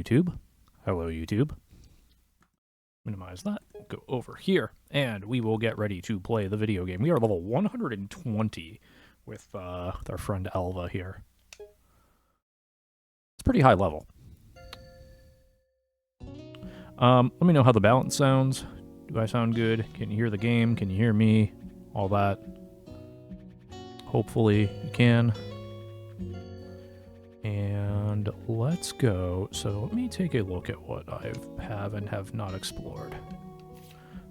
YouTube. Hello, YouTube. Minimize that. Go over here, and we will get ready to play the video game. We are level 120 with our friend Alva here. It's pretty high level. Let me know how the balance sounds. Do I sound good? Can you hear the game? Can you hear me? All that. Hopefully you can. And let's go. So let me take a look at what I have and have not explored.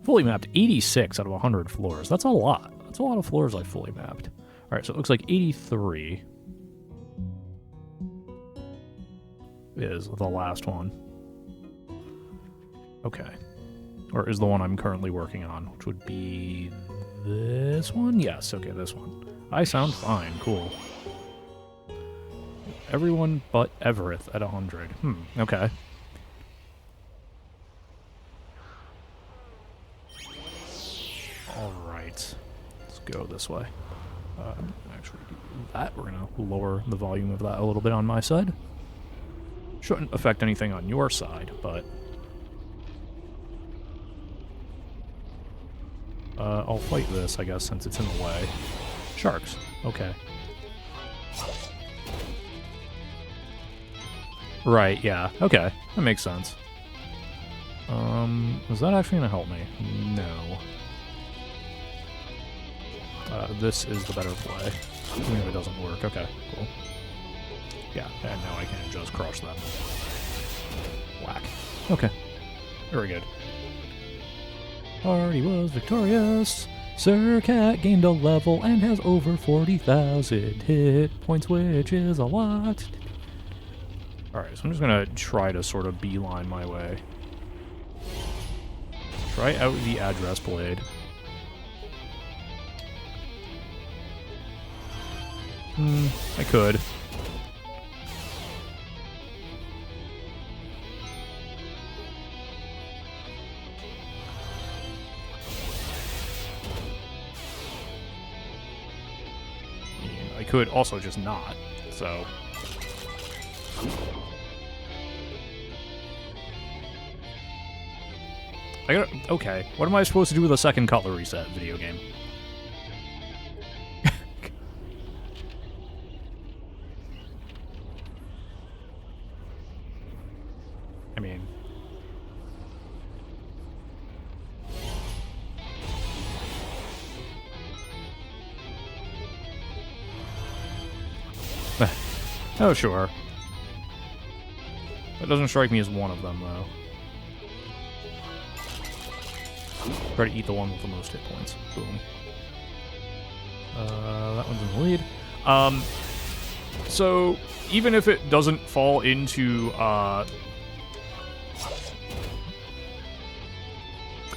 Fully mapped 86 out of 100 floors. That's a lot. That's a lot of floors I fully mapped. All right, so it looks like 83 is the last one. Okay. Or is the one I'm currently working on, which would be this one? Yes, okay, this one. I sound fine, cool. Everyone but Everett at 100. Okay. Alright. Let's go this way. Actually do that. We're gonna lower the volume of that a little bit on my side. Shouldn't affect anything on your side, but... I'll fight this, I guess, since it's in the way. Sharks. Okay. Right, yeah. Okay. That makes sense. Is that actually gonna help me? No. This is the better play. Even if it doesn't work. Okay, cool. Yeah, and now I can just crush them. Whack. Okay. Very good. Party was victorious. Sir Cat gained a level and has over 40,000 hit points, which is a lot. Alright, so I'm just gonna try to sort of beeline my way. Try out the address blade. I could. I could also just not, so... Okay, what am I supposed to do with a second cutlery set video game? I mean... Oh, sure. That doesn't strike me as one of them, though. Try to eat the one with the most hit points. Boom. That one's in the lead. So, even if it doesn't fall into,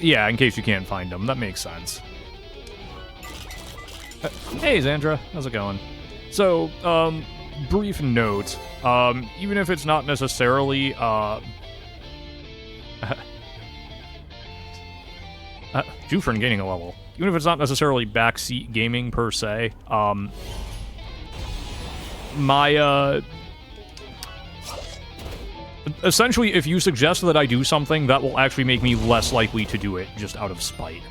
yeah, in case you can't find them, that makes sense. Hey, Xandra. How's it going? So, brief note. Even if it's not necessarily, Jufrin gaining a level. Even if it's not necessarily backseat gaming per se, essentially, if you suggest that I do something, that will actually make me less likely to do it, just out of spite.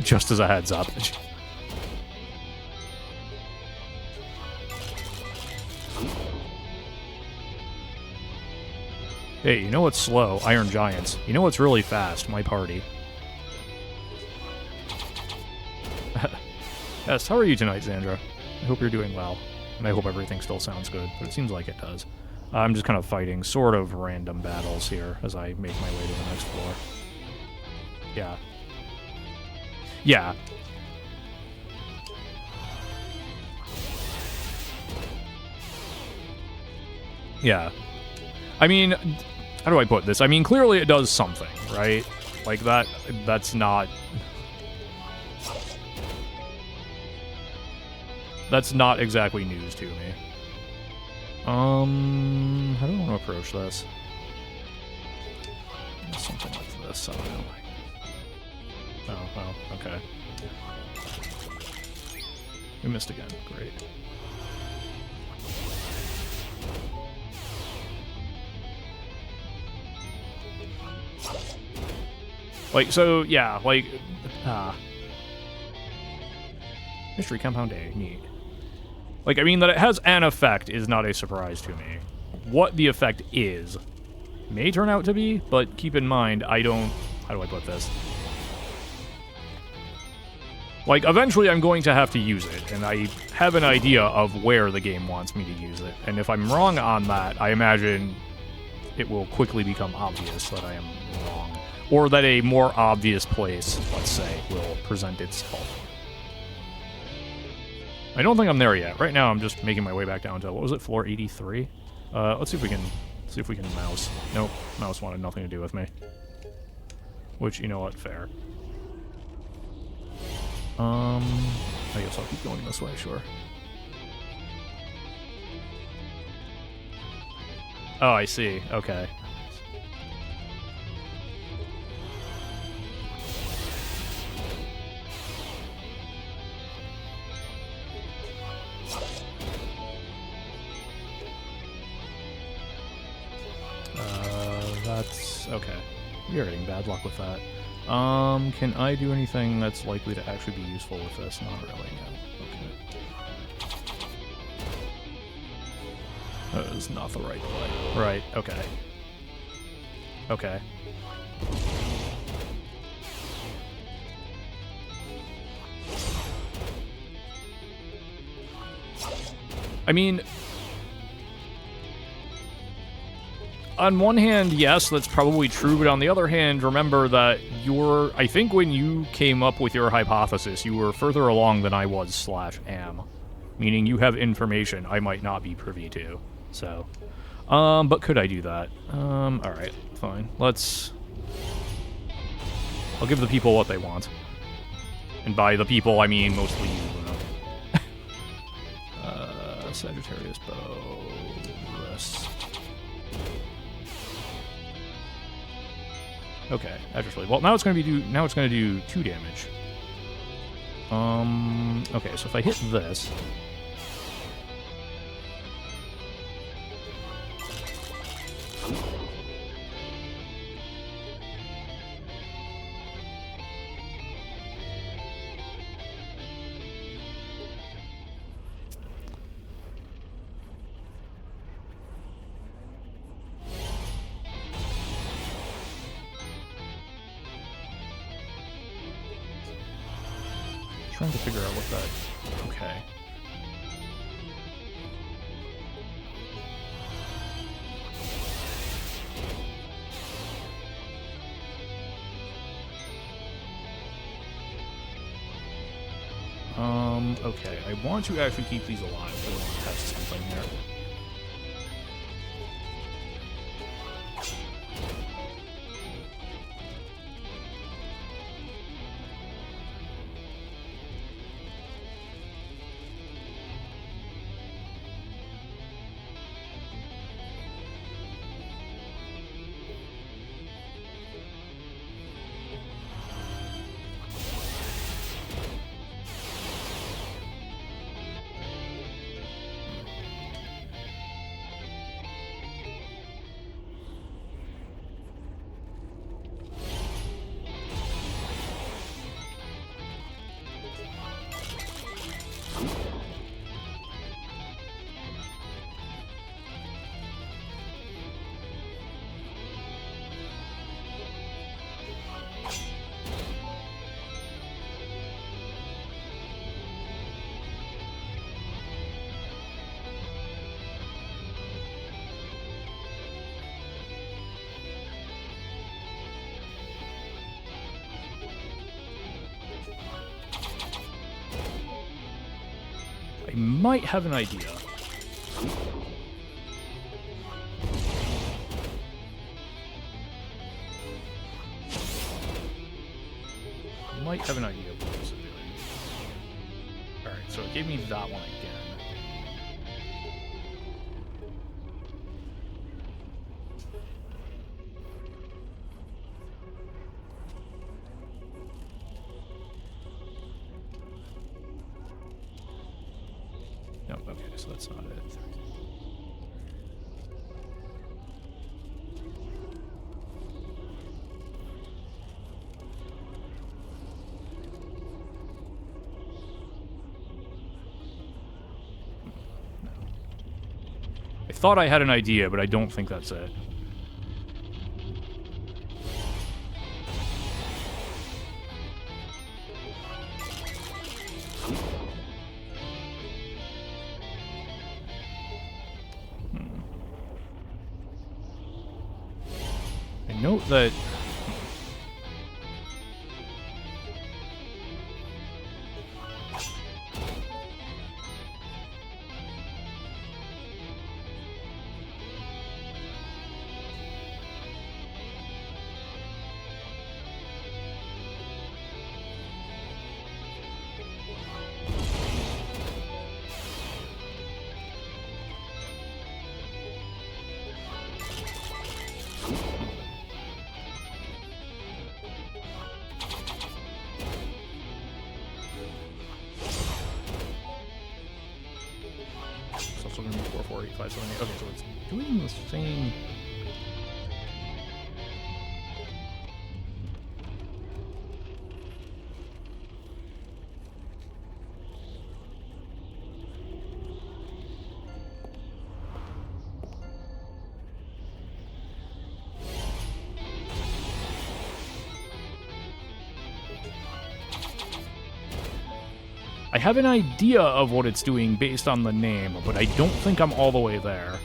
Just as a heads up. Hey, you know what's slow? Iron Giants. You know what's really fast? My party. Yes, how are you tonight, Xandra? I hope you're doing well. And I hope everything still sounds good, but it seems like it does. I'm just kind of fighting sort of random battles here as I make my way to the next floor. Yeah. Yeah. Yeah. I mean... How do I put this? I mean, clearly it does something, right? Like, that's not... That's not exactly news to me. How do I want to approach this? Something like this, I don't know. Oh, okay. We missed again. Great. Like, so, yeah, like, Mystery Compound A, neat. Like, I mean, that it has an effect is not a surprise to me. What the effect is may turn out to be, but keep in mind, I don't... How do I put this? Like, eventually I'm going to have to use it, and I have an idea of where the game wants me to use it. And if I'm wrong on that, I imagine it will quickly become obvious that I am wrong. Or that a more obvious place, let's say, will present itself. I don't think I'm there yet. Right now I'm just making my way back down to, what was it, floor 83? Let's see if we can mouse. Nope, mouse wanted nothing to do with me. Which, you know what, fair. I guess I'll keep going this way, sure. Oh, I see. Okay. That's... okay. We are getting bad luck with that. Can I do anything that's likely to actually be useful with this? Not really, no. Okay. That is not the right play. Right, okay. Okay. I mean... on one hand, yes, that's probably true, but on the other hand, remember that I think when you came up with your hypothesis, you were further along than I was / am. Meaning you have information I might not be privy to. So, but could I do that? Alright, fine. I'll give the people what they want. And by the people, I mean mostly you, Sagittarius bow, wrist. Okay, actually, well, now it's gonna do 2 damage. Okay, so if I hit this... trying to figure out what that... okay. Okay, I want to actually keep these alive. I want to test something here. I might have an idea. Might have an idea of what this is doing. Alright, so it gave me that one again. No, okay, so that's not it. thought I had an idea, but I don't think that's it. I note that... So going to be 4, 4, 8, 5, 7, 8. Okay, so it's doing the same. I have an idea of what it's doing based on the name, but I don't think I'm all the way there.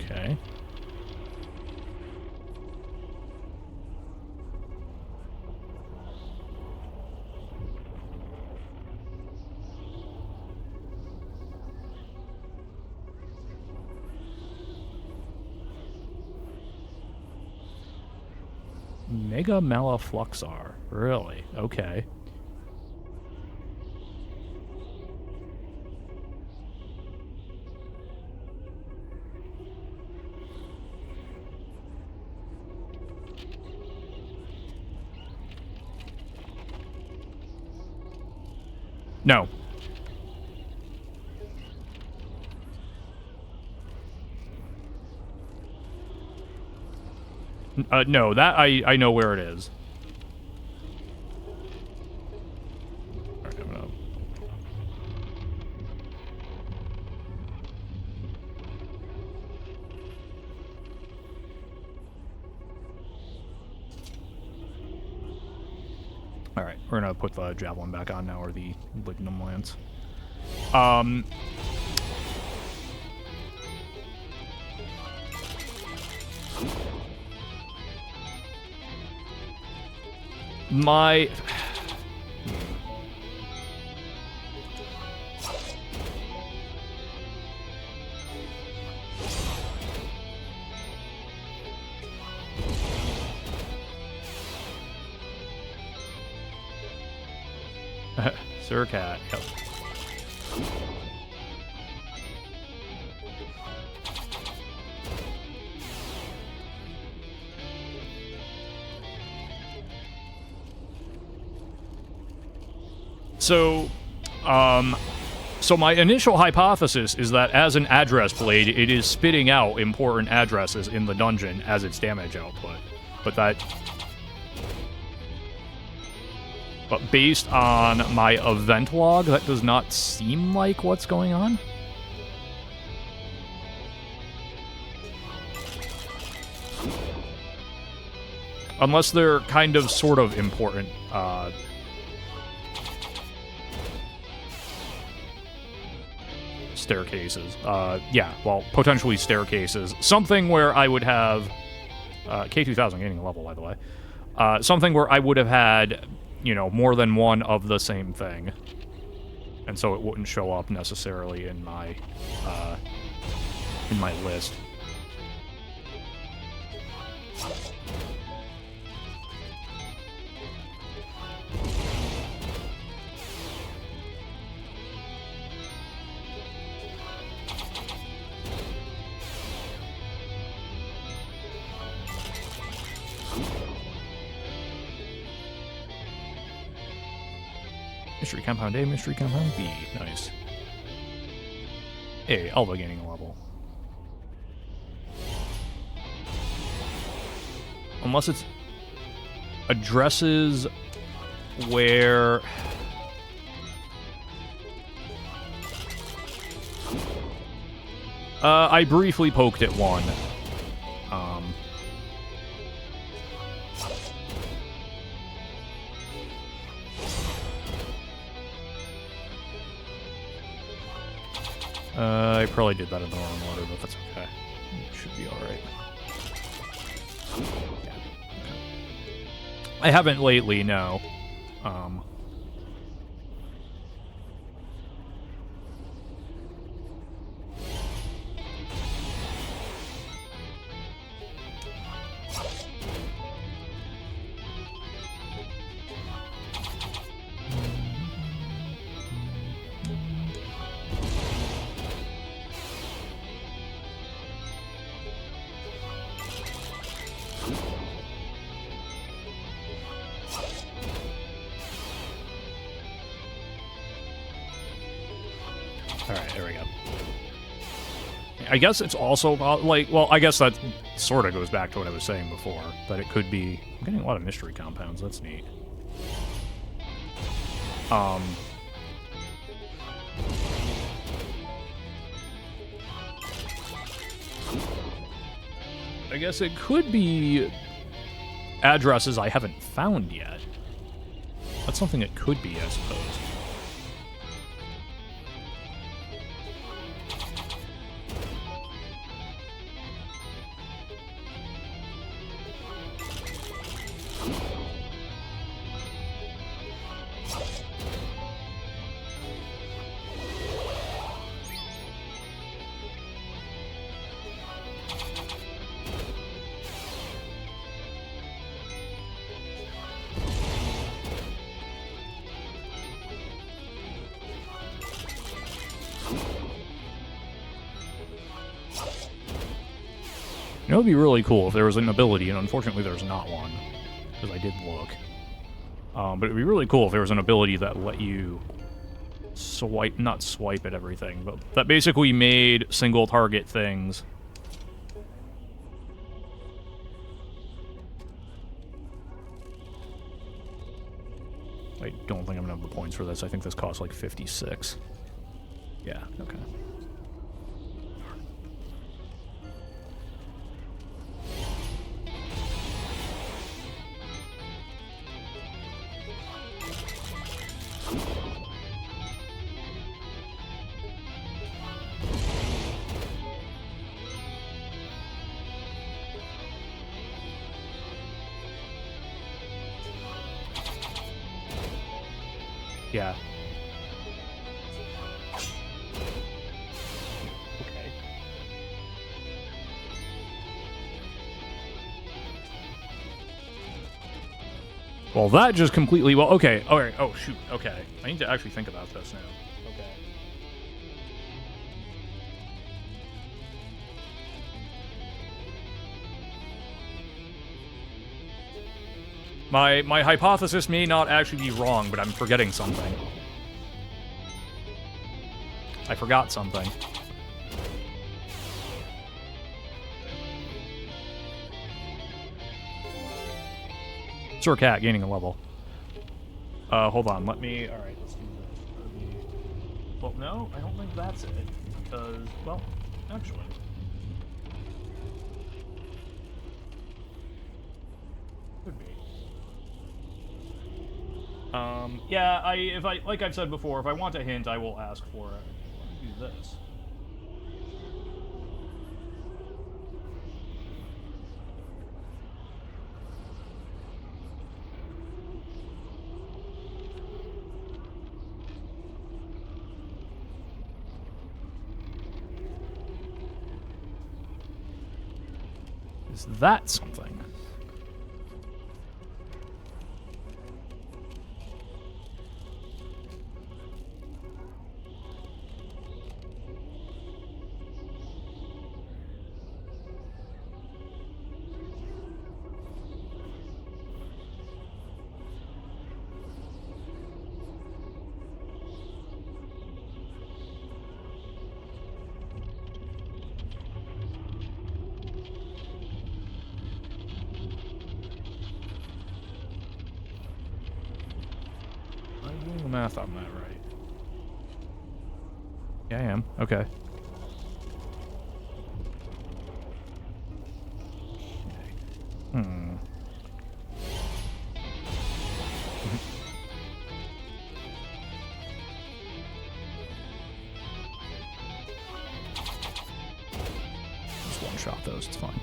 Okay. Mega Malafluxar. Really? Okay. No. No, that I know where it is. Alright, I'm gonna... Alright, we're gonna put the javelin back on now, or the lignum lance. My... Surcat, yep. So my initial hypothesis is that as an address blade, it is spitting out important addresses in the dungeon as its damage output. But based on my event log, that does not seem like what's going on. Unless they're kind of sort of important, staircases. Yeah, well, potentially staircases. Something where I would have... K2000 gaining a level, by the way. Something where I would have had, you know, more than one of the same thing. And so it wouldn't show up necessarily in my list. Mystery Compound A, Mystery Compound B. Nice. Hey, Alba gaining a level. Unless it's addresses where... I briefly poked at one. I probably did that in the wrong order, but that's okay. It should be alright. Yeah. Okay. I haven't lately, no. Alright, there we go. I guess it's also, like, well, I guess that sort of goes back to what I was saying before, that it could be... I'm getting a lot of mystery compounds, that's neat. I guess it could be addresses I haven't found yet. That's something it could be, I suppose. You know, it would be really cool if there was an ability, and unfortunately there's not one, because I did look. But it would be really cool if there was an ability that let you swipe, not swipe at everything, but that basically made single target things. I don't think I'm gonna have the points for this. I think this costs like 56. Yeah, okay. Yeah. Okay. Well, that just completely... Well, okay. Alright. Oh, shoot. Okay. I need to actually think about this now. Okay. My hypothesis may not actually be wrong, but I'm forgetting something. I forgot something. Sir Cat gaining a level. Hold on, let me... Alright, let's do this. Well, no, I don't think that's it. Because, well, actually... Could be. Yeah, like I've said before, if I want a hint, I will ask for it. Let me do this. Is that something? doing the math on that right. Yeah, I am. Okay. Hmm. Just one shot those, it's fine.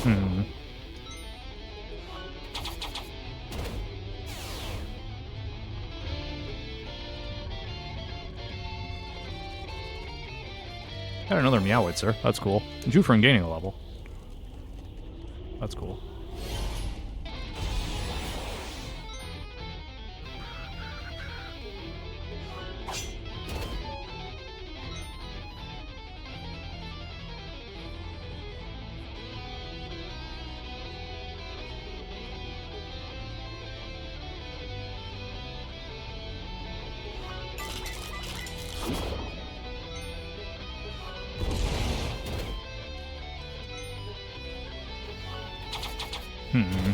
Hmm. Got another Meowitzer. That's cool. Jufrin gaining a level. That's cool. Hmm.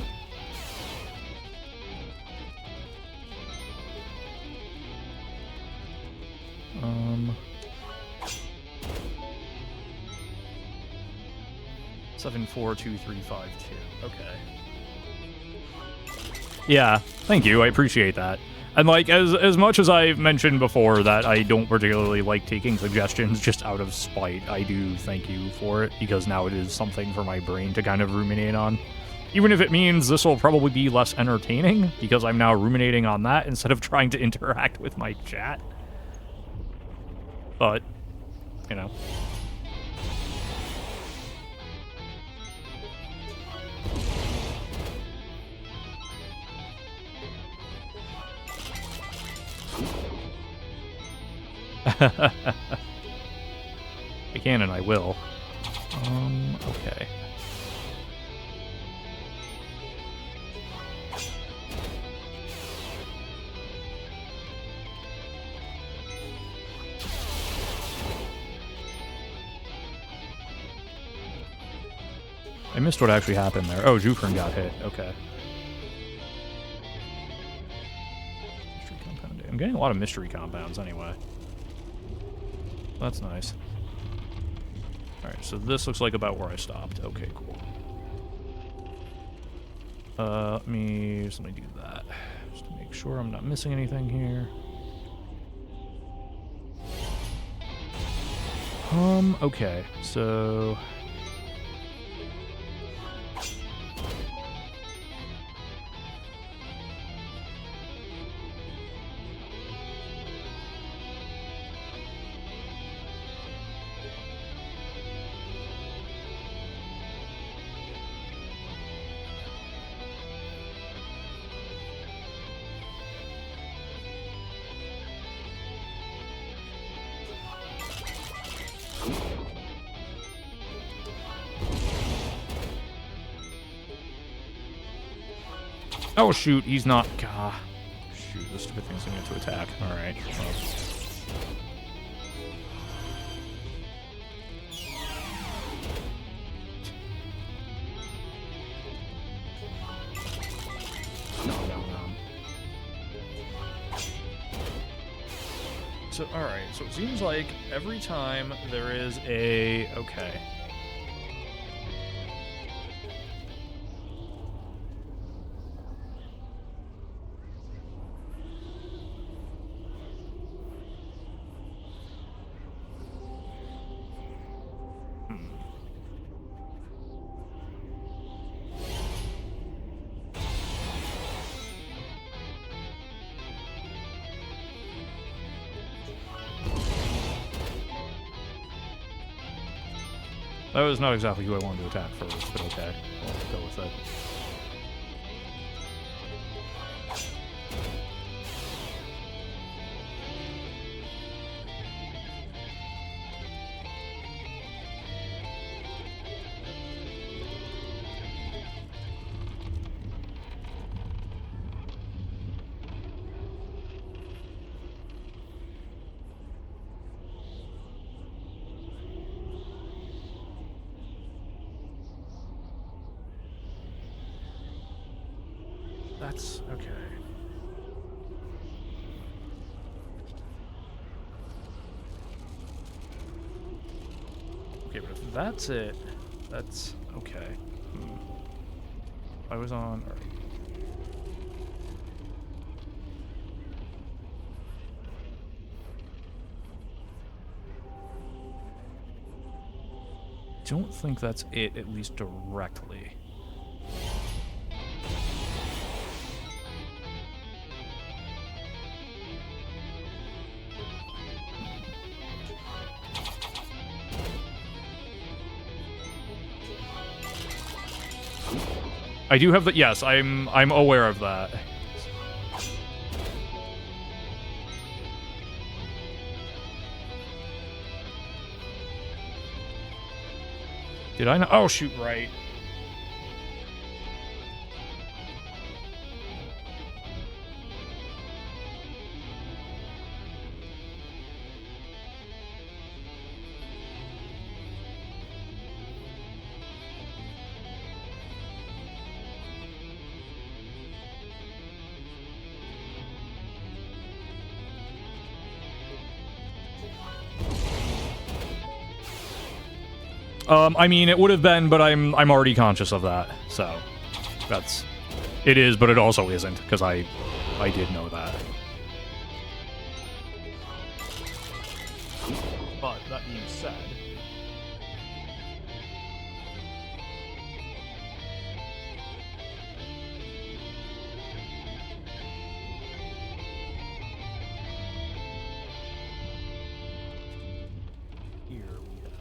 Um. 742352. Okay. Yeah, thank you. I appreciate that. And like as much as I've mentioned before that I don't particularly like taking suggestions just out of spite, I do thank you for it because now it is something for my brain to kind of ruminate on. Even if it means this will probably be less entertaining because I'm now ruminating on that instead of trying to interact with my chat. But, you know. I can and I will. Okay. I missed what actually happened there. Oh, Jufrin got hit. Okay. Mystery compound. I'm getting a lot of mystery compounds anyway. That's nice. Alright, so this looks like about where I stopped. Okay, cool. Let me do that. Just to make sure I'm not missing anything here. Okay, so... Oh shoot, he's not. Gah. Shoot, this stupid thing's gonna get to attack. Alright. Well. So, alright, so it seems like every time there is a... Okay. That was not exactly who I wanted to attack first, but okay. I'll go with it. that's okay. Okay, but if that's it, that's okay. I was on. Or, don't think that's it, at least directly. I do have the yes, I'm aware of that. Did I know? Oh shoot, right. I mean, it would have been, but I'm already conscious of that, so that's it is, but it also isn't because I did know that. But that being said, here we have.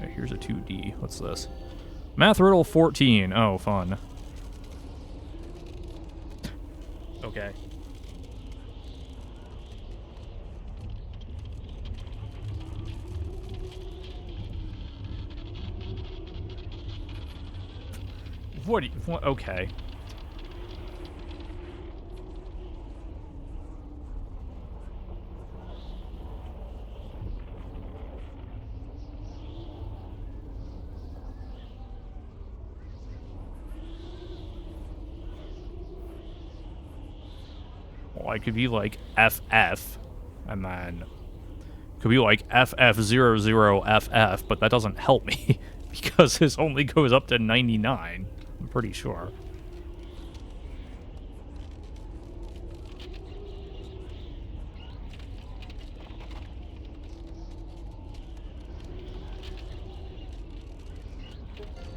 Okay, here's a 2D. What's this? Math riddle 14. Oh, fun. Okay. What? Okay. Well, I could be like FF, and then could be like FF00FF, but that doesn't help me because this only goes up to 99. I'm pretty sure.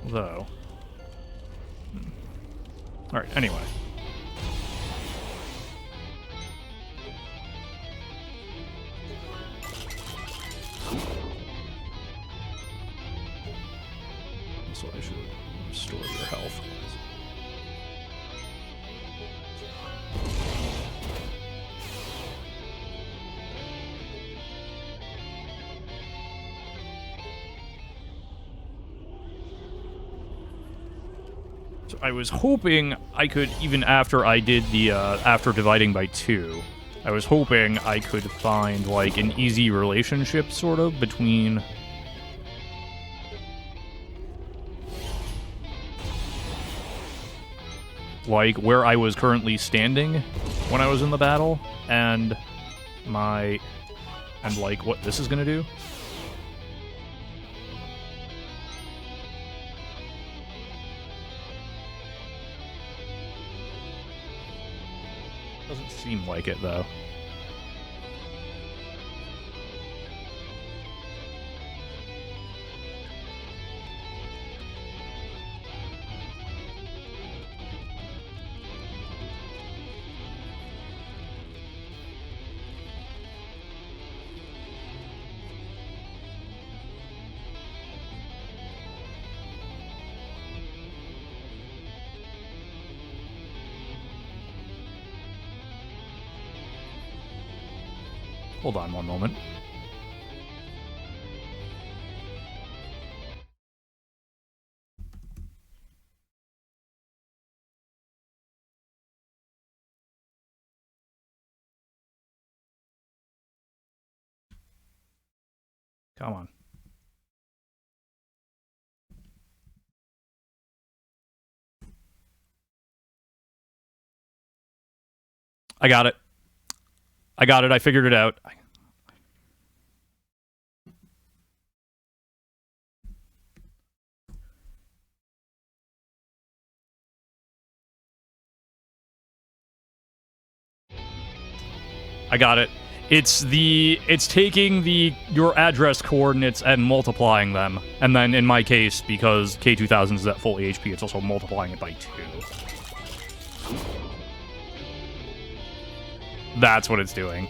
Though. Alright, anyway. So I should restore your health. So I was hoping I could, even after I did the, after dividing by 2, I was hoping I could find, like, an easy relationship, sort of, between... like, where I was currently standing when I was in the battle, and my... and, like, what this is gonna do. Doesn't seem like it, though. Hold on one moment. Come on. I got it. I got it. I figured it out. I got it. It's taking your address coordinates and multiplying them. And then in my case, because K2000 is at full HP, it's also multiplying it by 2. That's what it's doing.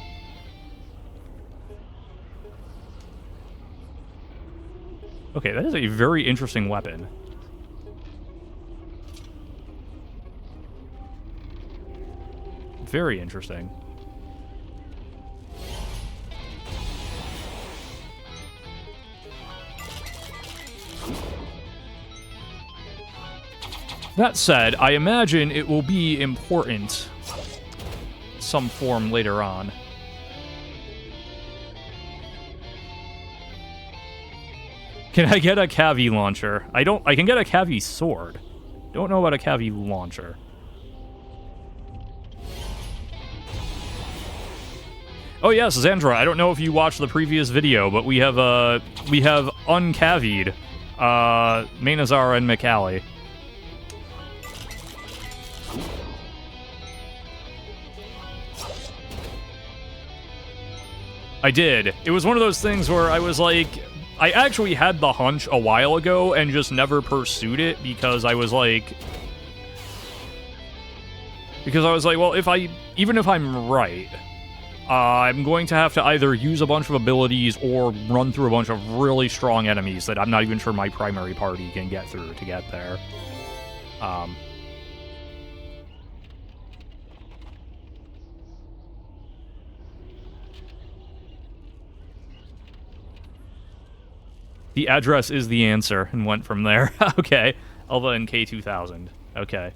Okay, that is a very interesting weapon. Very interesting. That said, I imagine it will be important some form later on. Can I get a Cavi launcher? I can get a Cavi sword. Don't know about a Cavi launcher. Oh yes, Xandra, I don't know if you watched the previous video, but we have uncavied Maynazar and McAllie. I did. It was one of those things where I was like, I actually had the hunch a while ago and just never pursued it because I was like, well, even if I'm right, I'm going to have to either use a bunch of abilities or run through a bunch of really strong enemies that I'm not even sure my primary party can get through to get there. The address is the answer, and went from there. Okay. Elva and K2000. Okay.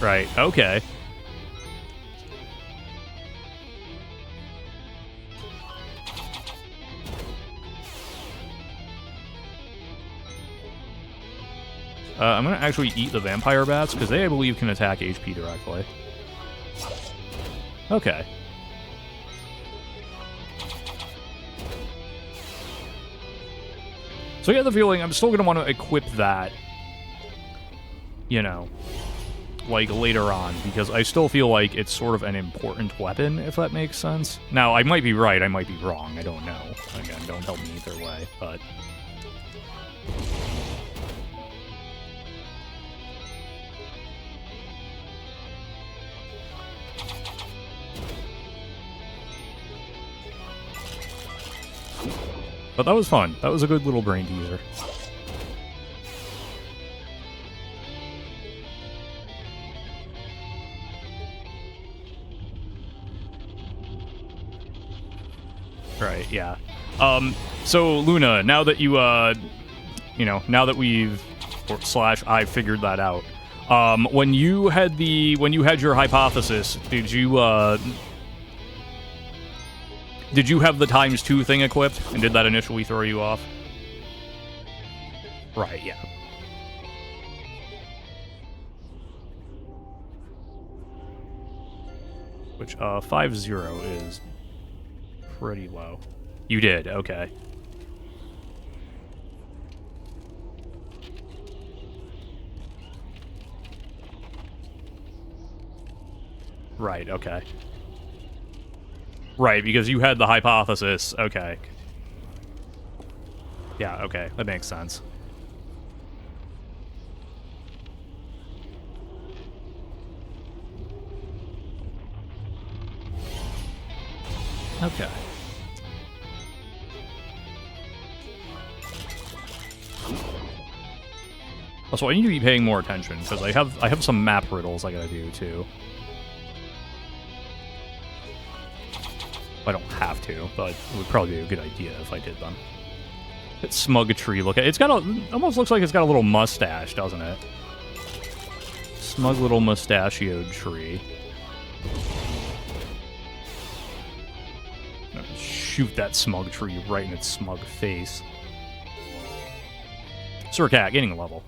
Right, okay. I'm gonna actually eat the vampire bats, because they, I believe, can attack HP directly. Okay. So I get the feeling I'm still going to want to equip that, you know, like later on, because I still feel like it's sort of an important weapon, if that makes sense. Now, I might be right, I might be wrong, I don't know. Again, don't tell me either way, but... But that was fun. That was a good little brain teaser. Right, yeah. So, Luna, now that you, you know, now that we've, or / I figured that out, when you had your hypothesis, did you have the ×2 thing equipped, and did that initially throw you off? Right, yeah. Which, 5-0 is pretty low. You did, okay. Right, okay. Right, because you had the hypothesis. Okay. Yeah, okay. That makes sense. Okay. Also, I need to be paying more attention, because I have some map riddles I gotta do, too. I don't have to, but it would probably be a good idea if I did them. It's smug tree look at it's got a almost looks like it's got a little mustache, doesn't it? Smug little mustachioed tree. Shoot that smug tree right in its smug face. Sir Cat gaining a level.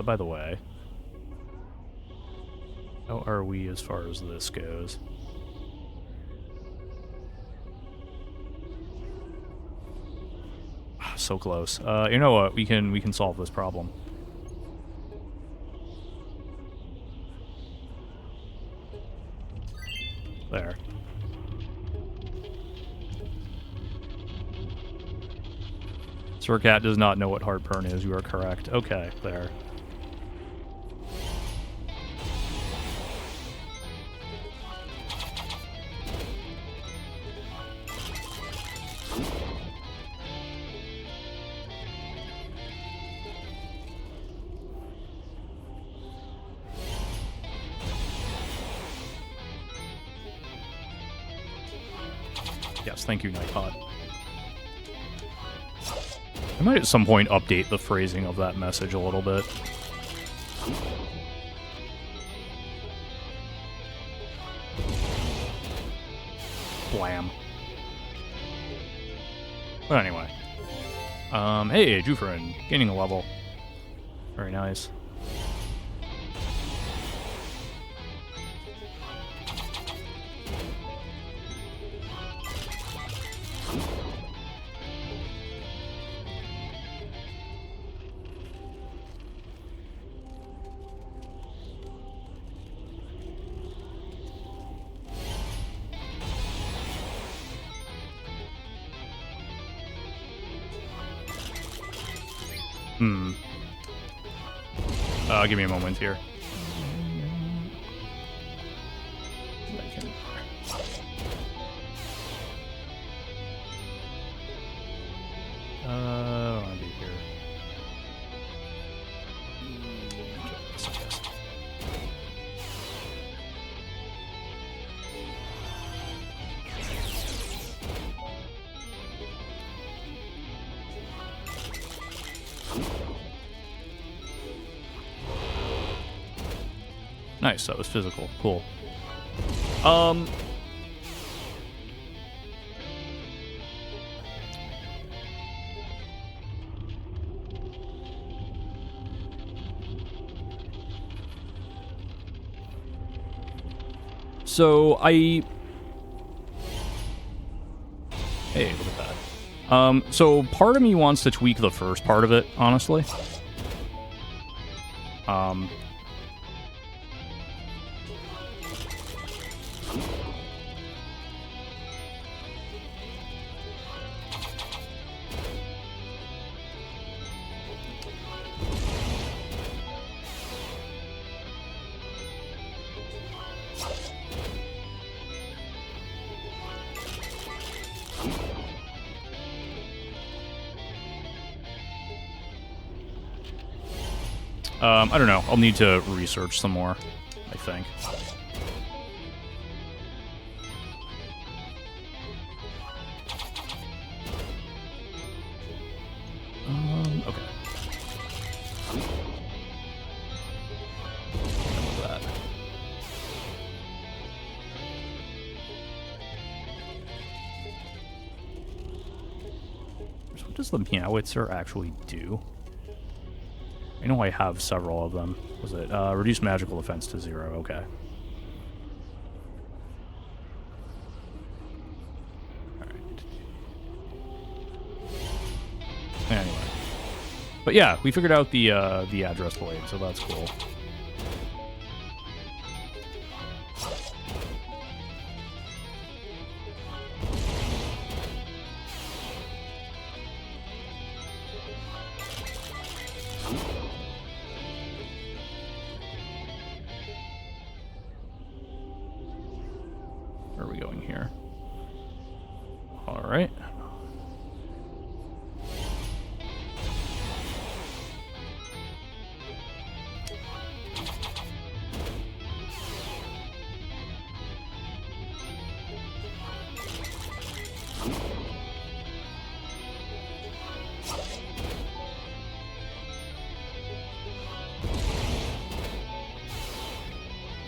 By the way, how are we as far as this goes? So close. You know what? We can solve this problem. There. Sir Cat does not know what heartburn is. You are correct. Okay, there. Yes, thank you, Nightbot. I might at some point update the phrasing of that message a little bit. Blam. But anyway. Hey, Jufrin, gaining a level. Very nice. Give me a moment here. I want to be here. Nice, that was physical. Cool. So hey, look at that. So part of me wants to tweak the first part of it, honestly. I don't know. I'll need to research some more, I think. Okay. That. So what does the Meowitzer actually do? I know I have several of them. Was it reduce magical defense to 0? Okay. Alright. Anyway. But yeah, we figured out the address blade, so that's cool. Where are we going here? All right.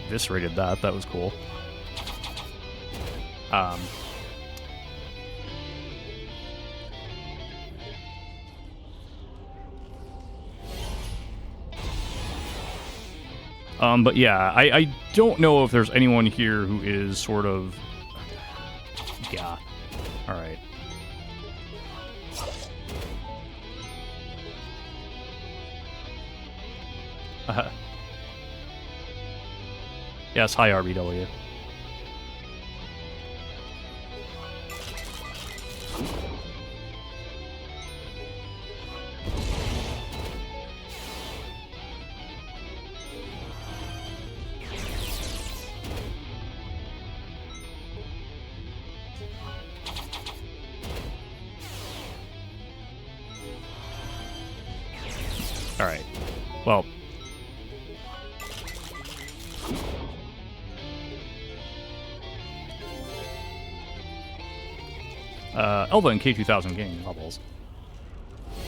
eviscerated that. That was cool. But yeah, I don't know if there's anyone here who is sort of... Yeah. Alright. Yes, hi RBW. Alright. Well... Elva and K2000 gaining levels.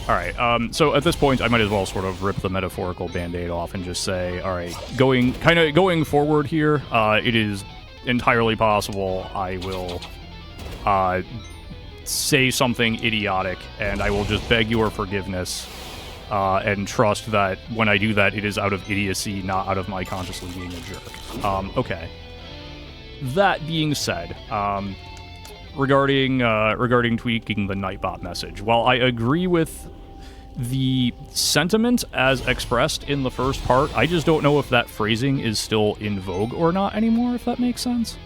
Alright, so at this point, I might as well sort of rip the metaphorical band-aid off and just say, alright, going forward here, it is entirely possible I will, say something idiotic, and I will just beg your forgiveness, and trust that when I do that, it is out of idiocy, not out of my consciously being a jerk. Okay. That being said, regarding tweaking the Nightbot message, while I agree with the sentiment as expressed in the first part, I just don't know if that phrasing is still in vogue or not anymore, if that makes sense.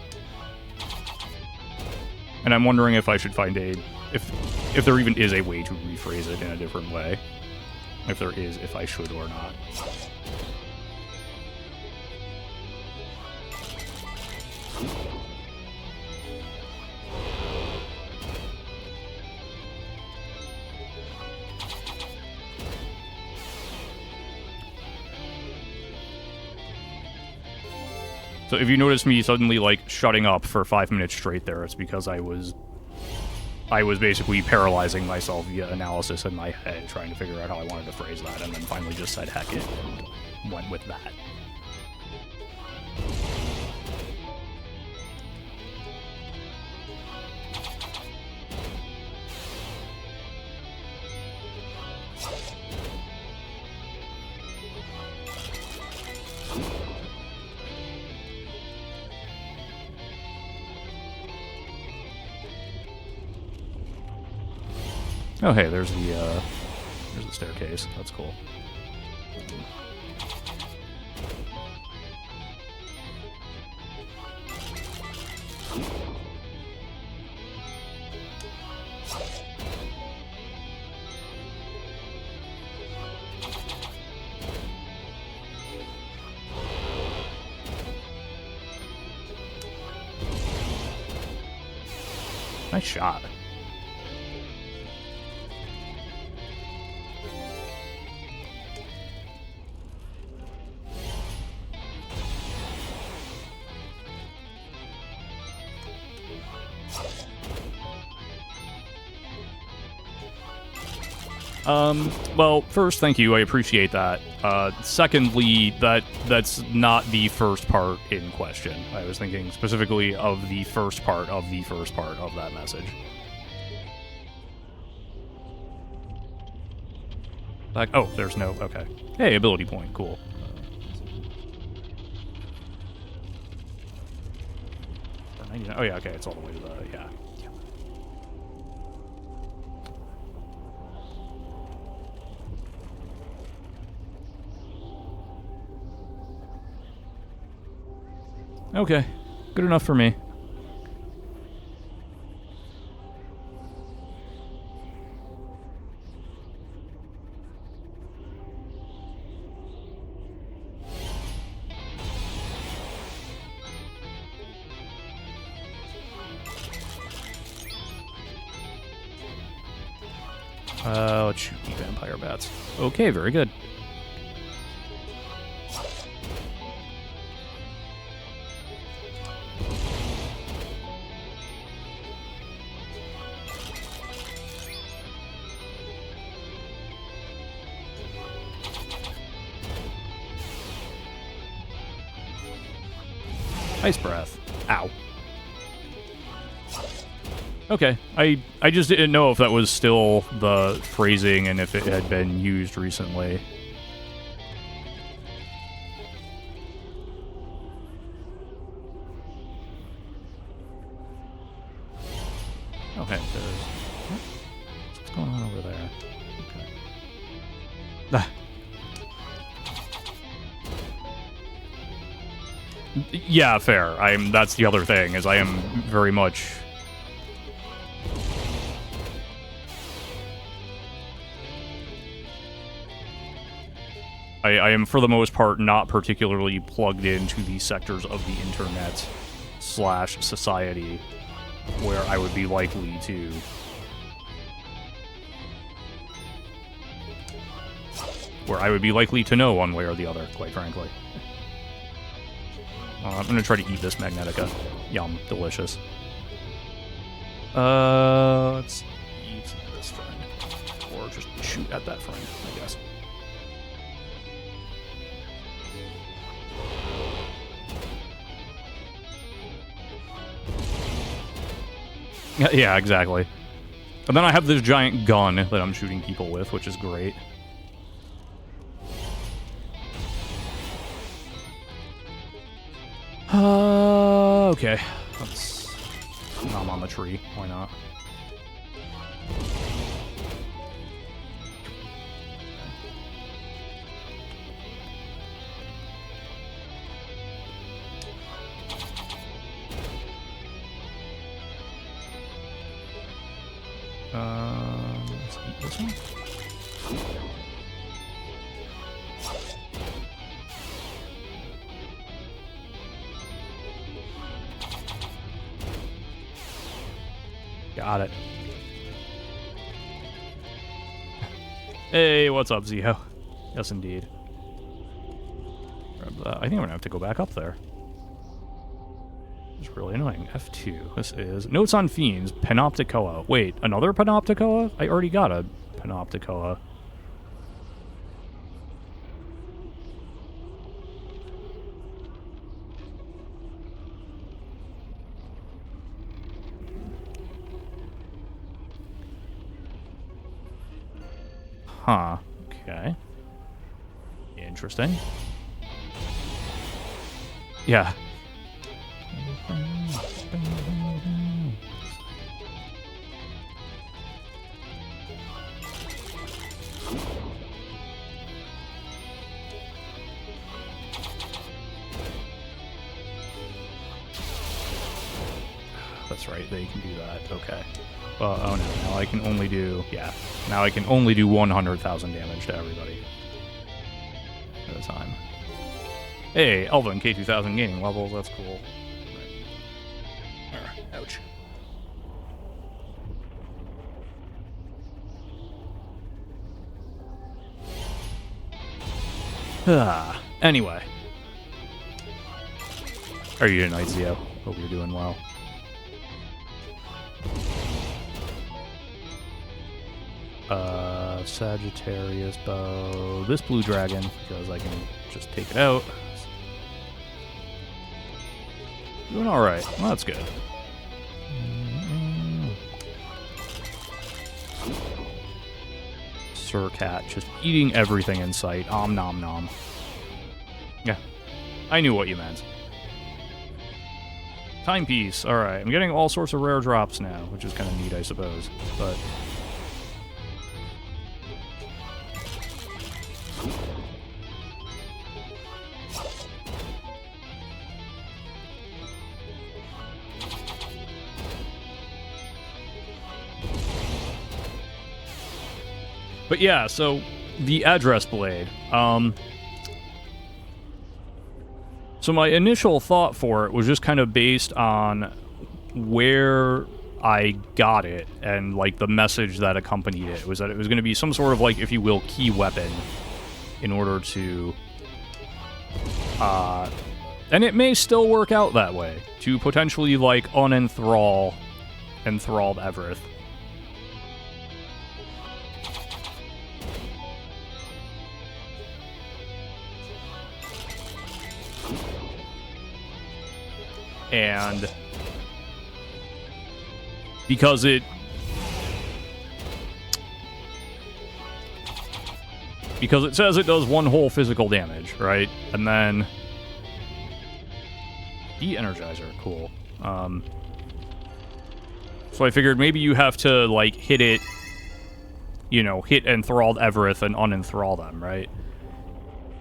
And I'm wondering if I should find if there even is a way to rephrase it in a different way. If there is, if I should or not. So if you notice me suddenly, like, shutting up for 5 minutes straight there, it's because I was basically paralyzing myself via analysis in my head, trying to figure out how I wanted to phrase that, and then finally just said heck it, and went with that. Oh, hey, there's the staircase. That's cool. Nice shot. Well, first, thank you, I appreciate that. Secondly, that's not the first part in question. I was thinking specifically of the first part of that message. Like, oh, there's no, okay. Hey, ability point, cool. Oh yeah, okay, it's all the way to the, yeah. Okay, good enough for me. Let's shoot the vampire bats. Okay, very good. Ice breath. Ow. Okay, I just didn't know if that was still the phrasing and if it had been used recently. Okay, there's... What's going on over there? Okay. Yeah, fair. That's the other thing, is I am very much... I am, for the most part, not particularly plugged into the sectors of the internet / society where I would be likely to... Where I would be likely to know one way or the other, quite frankly. I'm gonna try to eat this Magnetica. Yum, delicious. Let's eat this friend. Or just shoot at that friend, I guess. Yeah, exactly. And then I have this giant gun that I'm shooting people with, which is great. Okay. Let's... nom on the tree. Why not? Let's eat this one. Got it. Hey, what's up, Zio? Yes, indeed. I think I'm gonna have to go back up there. It's really annoying. F2. This is Notes on Fiends, Panopticoa. Wait, another Panopticoa? I already got a Panopticoa. Huh. Okay. Interesting. Yeah. That's right, they can do that. Okay. Well, oh no, now I can only do... Yeah. Now I can only do 100,000 damage to everybody. At a time. Hey, Elvin, K2000 gaining levels, that's cool. Right. Ouch. Anyway. How are you tonight, Zio? Hope you're doing well. Sagittarius bow. This blue dragon, because I can just take it out. Doing alright. Well, that's good. Sir Cat, just eating everything in sight. Om nom nom. Yeah. I knew what you meant. Timepiece. Alright, I'm getting all sorts of rare drops now, which is kind of neat, I suppose. But... But yeah, so the address blade. So my initial thought for it was just kind of based on where I got it and like the message that accompanied it. Was that it was going to be some sort of like, if you will, key weapon in order to... and it may still work out that way, to potentially like unenthrall enthralled Evereth. And because it says it does 1 whole physical damage, right? And then de-energizer, cool. So I figured maybe you have to, like, hit it, you know, hit enthralled Evereth and unenthrall them, right?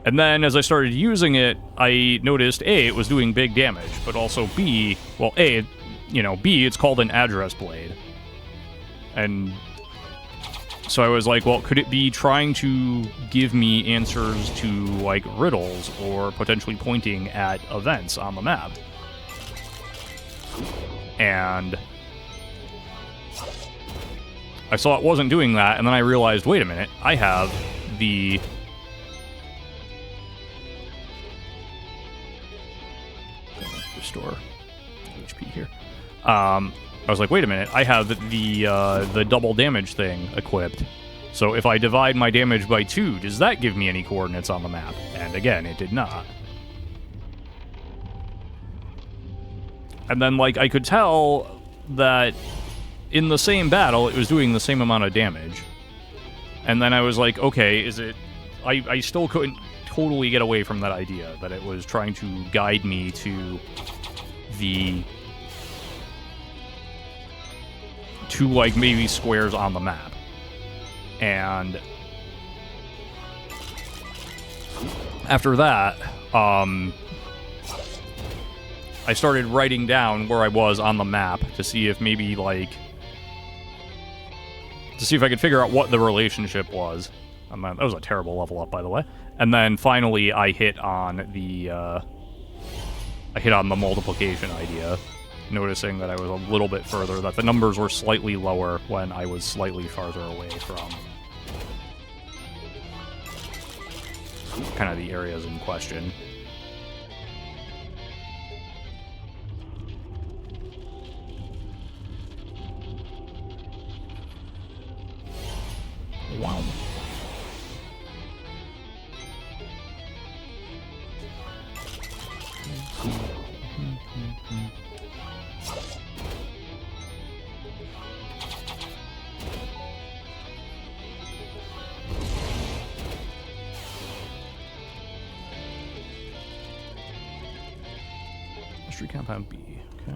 And then as I started using it, I noticed, A, it was doing big damage, but also B, well, A, you know, B, it's called an address blade. And so I was like, well, could it be trying to give me answers to, like, riddles or potentially pointing at events on the map? And I saw it wasn't doing that, and then I realized, wait a minute, I have the... Restore HP here. I was like, wait a minute, I have the double damage thing equipped. So if I divide my damage by 2, does that give me any coordinates on the map? And again, it did not. And then, like, I could tell that in the same battle, it was doing the same amount of damage. And then I was like, okay, is it... I still couldn't totally get away from that idea, that it was trying to guide me to the... to, like, maybe squares on the map. And after that, I started writing down where I was on the map to see if maybe, like... to see if I could figure out what the relationship was. That was a terrible level up, by the way. And then finally, I hit on the multiplication idea, noticing that I was a little bit further, that the numbers were slightly lower when I was slightly farther away from kind of the areas in question. Wow. Mystery compound B, okay.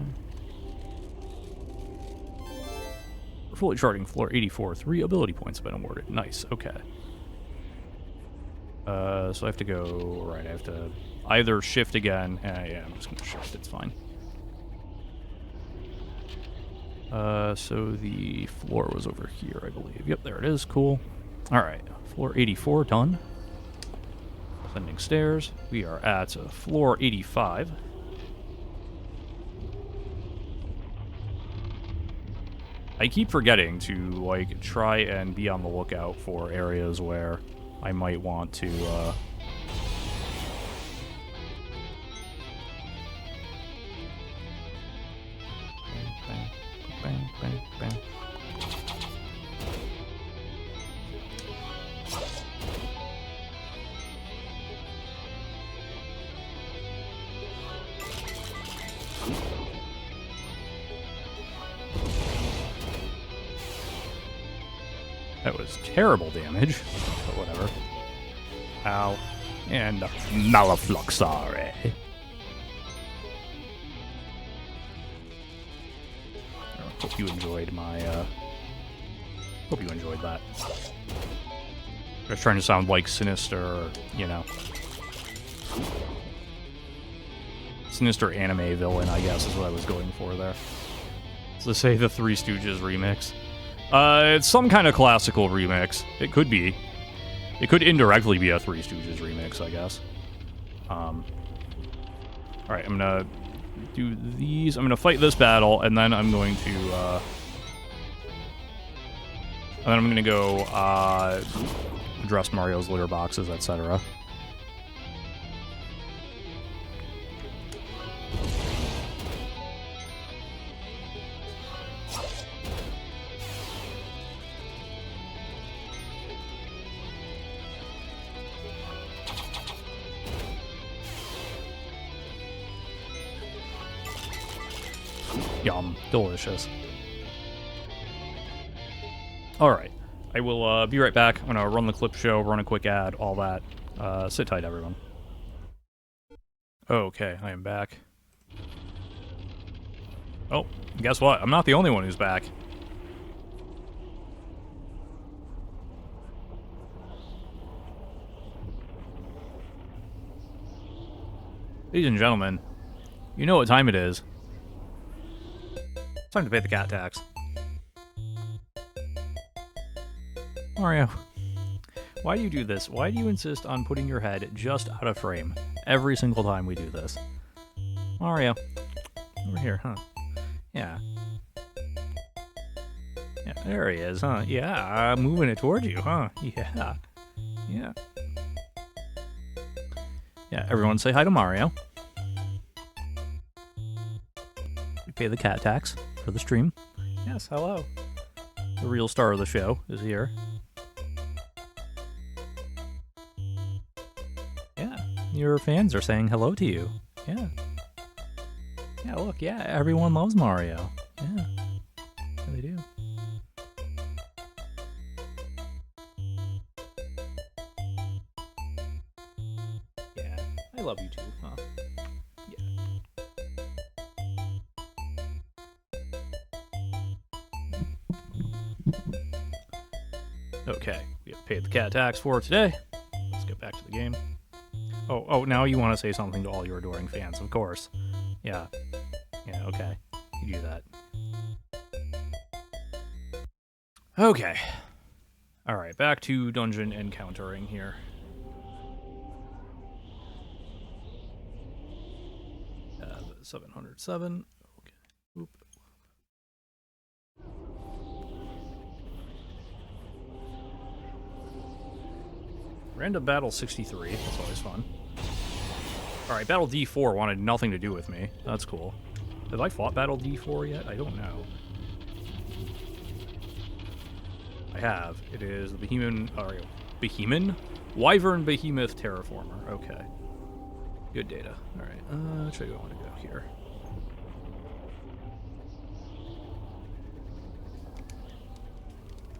We're fully charting floor 84. 3 ability points have been awarded. Nice, okay. So I have to go... right, I have to either shift again... yeah, I'm just going to shift, it's fine. So the floor was over here, I believe. Yep, there it is, cool. Alright, floor 84, done. Ascending stairs. We are at floor 85. I keep forgetting to, like, try and be on the lookout for areas where I might want to, bang, bang, bang, bang. That was terrible damage, but whatever. Ow. And Malafluxare. I hope you enjoyed my, hope you enjoyed that. I was trying to sound like Sinister, you know. Sinister anime villain, I guess, is what I was going for there. So say the Three Stooges remix. It's some kind of classical remix. It could be. It could indirectly be a Three Stooges remix, I guess. Alright, I'm gonna do these. I'm gonna fight this battle, and then I'm going to, and then I'm gonna go, address Mario's litter boxes, etc. Yum. Delicious. Alright. I will be right back. I'm gonna run the clip show, run a quick ad, all that. Sit tight, everyone. Okay, I am back. Oh, guess what? I'm not the only one who's back. Ladies and gentlemen, you know what time it is. It's time to pay the cat tax. Mario, why do you do this? Why do you insist on putting your head just out of frame every single time we do this? Mario, over here, huh? Yeah. Yeah, there he is, huh? Yeah, moving it towards you, huh? Yeah. Yeah. Yeah, everyone say hi to Mario. We pay the cat tax for the stream. Yes, hello. The real star of the show is here. Yeah, your fans are saying hello to you. Yeah. Yeah, look, yeah, everyone loves Mario. Yeah, they do. Yeah, I love you too, huh? Yeah. Okay, we have paid the cat tax for today. Let's get back to the game. Oh, now you want to say something to all your adoring fans, of course. Yeah. Yeah, okay. You do that. Okay. Alright, back to dungeon encountering here. Tab 707. Okay. Oop. Random battle 63. That's always fun. Alright, battle D4 wanted nothing to do with me. That's cool. Have I fought battle D4 yet? I don't know. I have. It is the Behemoth? Wyvern Behemoth Terraformer. Okay. Good data. Alright, which way do I want to go here?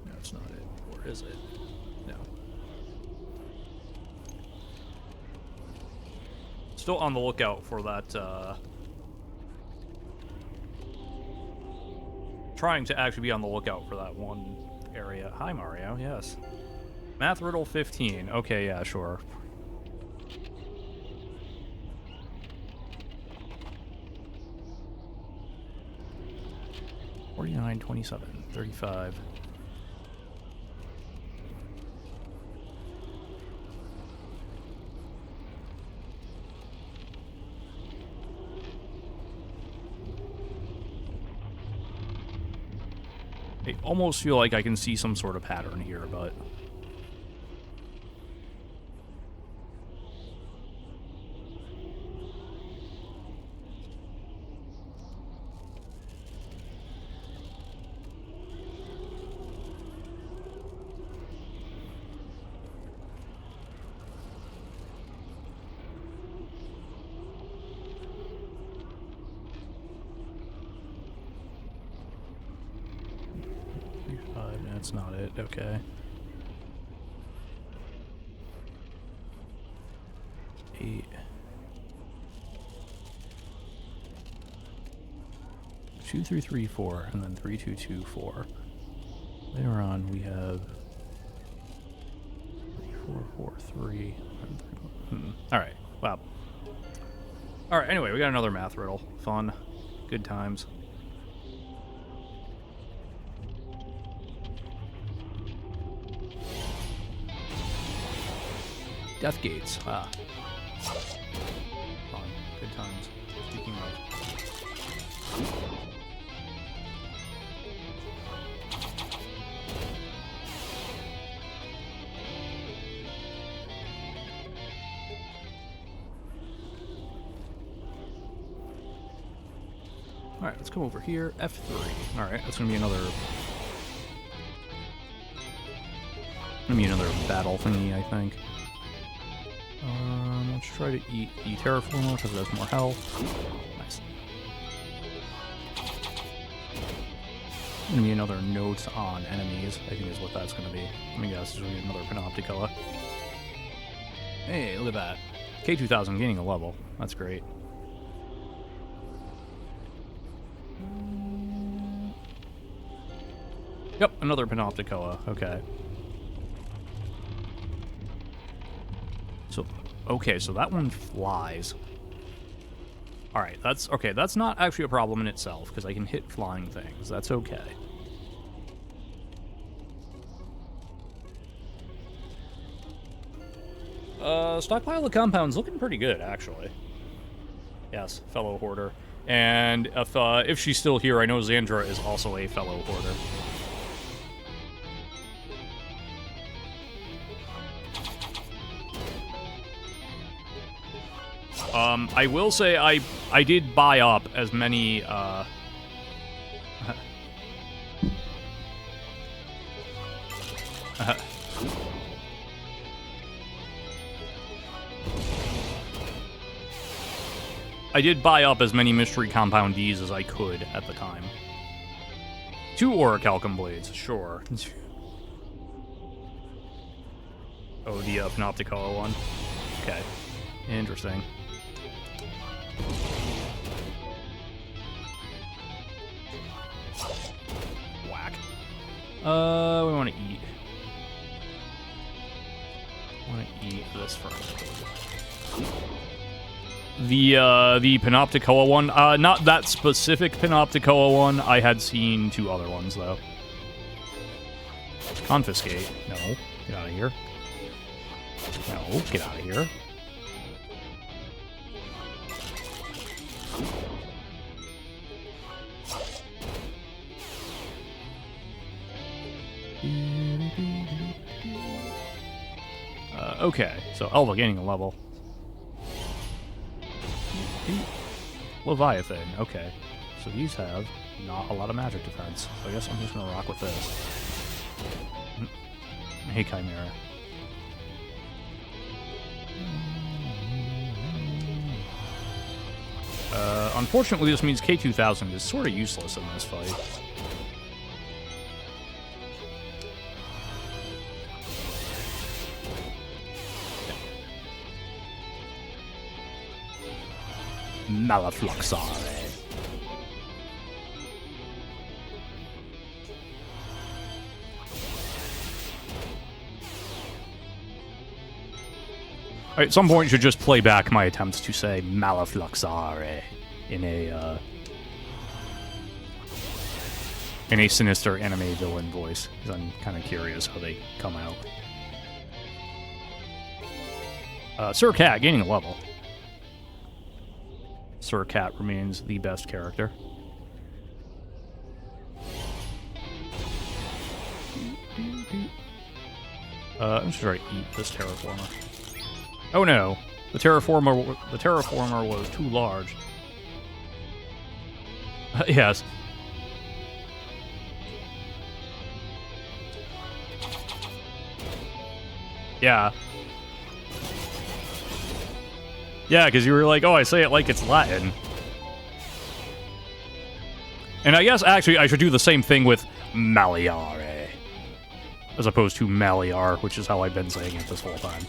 No, that's not it. Or is it? No. Still on the lookout for that, trying to actually be on the lookout for that one area. Hi, Mario. Yes. Math riddle 15. Okay, yeah, sure. $49, $27, $35. I almost feel like I can see some sort of pattern here, but... That's not it, okay. 8. 2, 3, 3, 4, and then 3, 2, 2, 4. Later on, we have 3, 4, 4, 3, and 3, 4. Alright, wow. Alright, anyway, we got another math riddle. Fun. Good times. Death gates. Ah. Fun. Good times. Speaking of. Alright, let's come over here. F3. Alright, that's gonna be another battle thingy, I think. Let's try to eat the terraformer because it has more health. Nice. Gonna be another note on enemies, I think is what that's gonna be. Let me guess, there's gonna be another Panopticella. Hey, look at that. K2000 gaining a level. That's great. Yep, another Panopticella. Okay. Okay, so that one flies. Alright, that's not actually a problem in itself, because I can hit flying things. That's okay. Stockpile of compounds looking pretty good, actually. Yes, fellow hoarder. And if she's still here, I know Xandra is also a fellow hoarder. I will say I did buy up as many, I did buy up as many mystery compoundees as I could at the time. 2 orichalcum blades, sure. Oh, the Panopticella one. Okay, interesting. Whack. We want to eat. This first. The Panopticella one, not that specific Panopticella one. I had seen 2 other ones though. Confiscate. No, get out of here. No, get out of here. Okay, so Elva gaining a level. Leviathan, okay. So these have not a lot of magic defense. So I guess I'm just gonna rock with this. Hey, Chimera. Unfortunately, this means K2000 is sort of useless in this fight. Malafluxare. At some point, you should just play back my attempts to say Malafluxare in a sinister anime villain voice, because I'm kind of curious how they come out. Sir Cat gaining a level. Sir Cat remains the best character. I'm just trying to eat this terraformer. Oh no, the terraformer was too large. Yes. Yeah. Yeah, because you were like, oh, I say it like it's Latin. And I guess, actually, I should do the same thing with Maliare. As opposed to Maliar, which is how I've been saying it this whole time.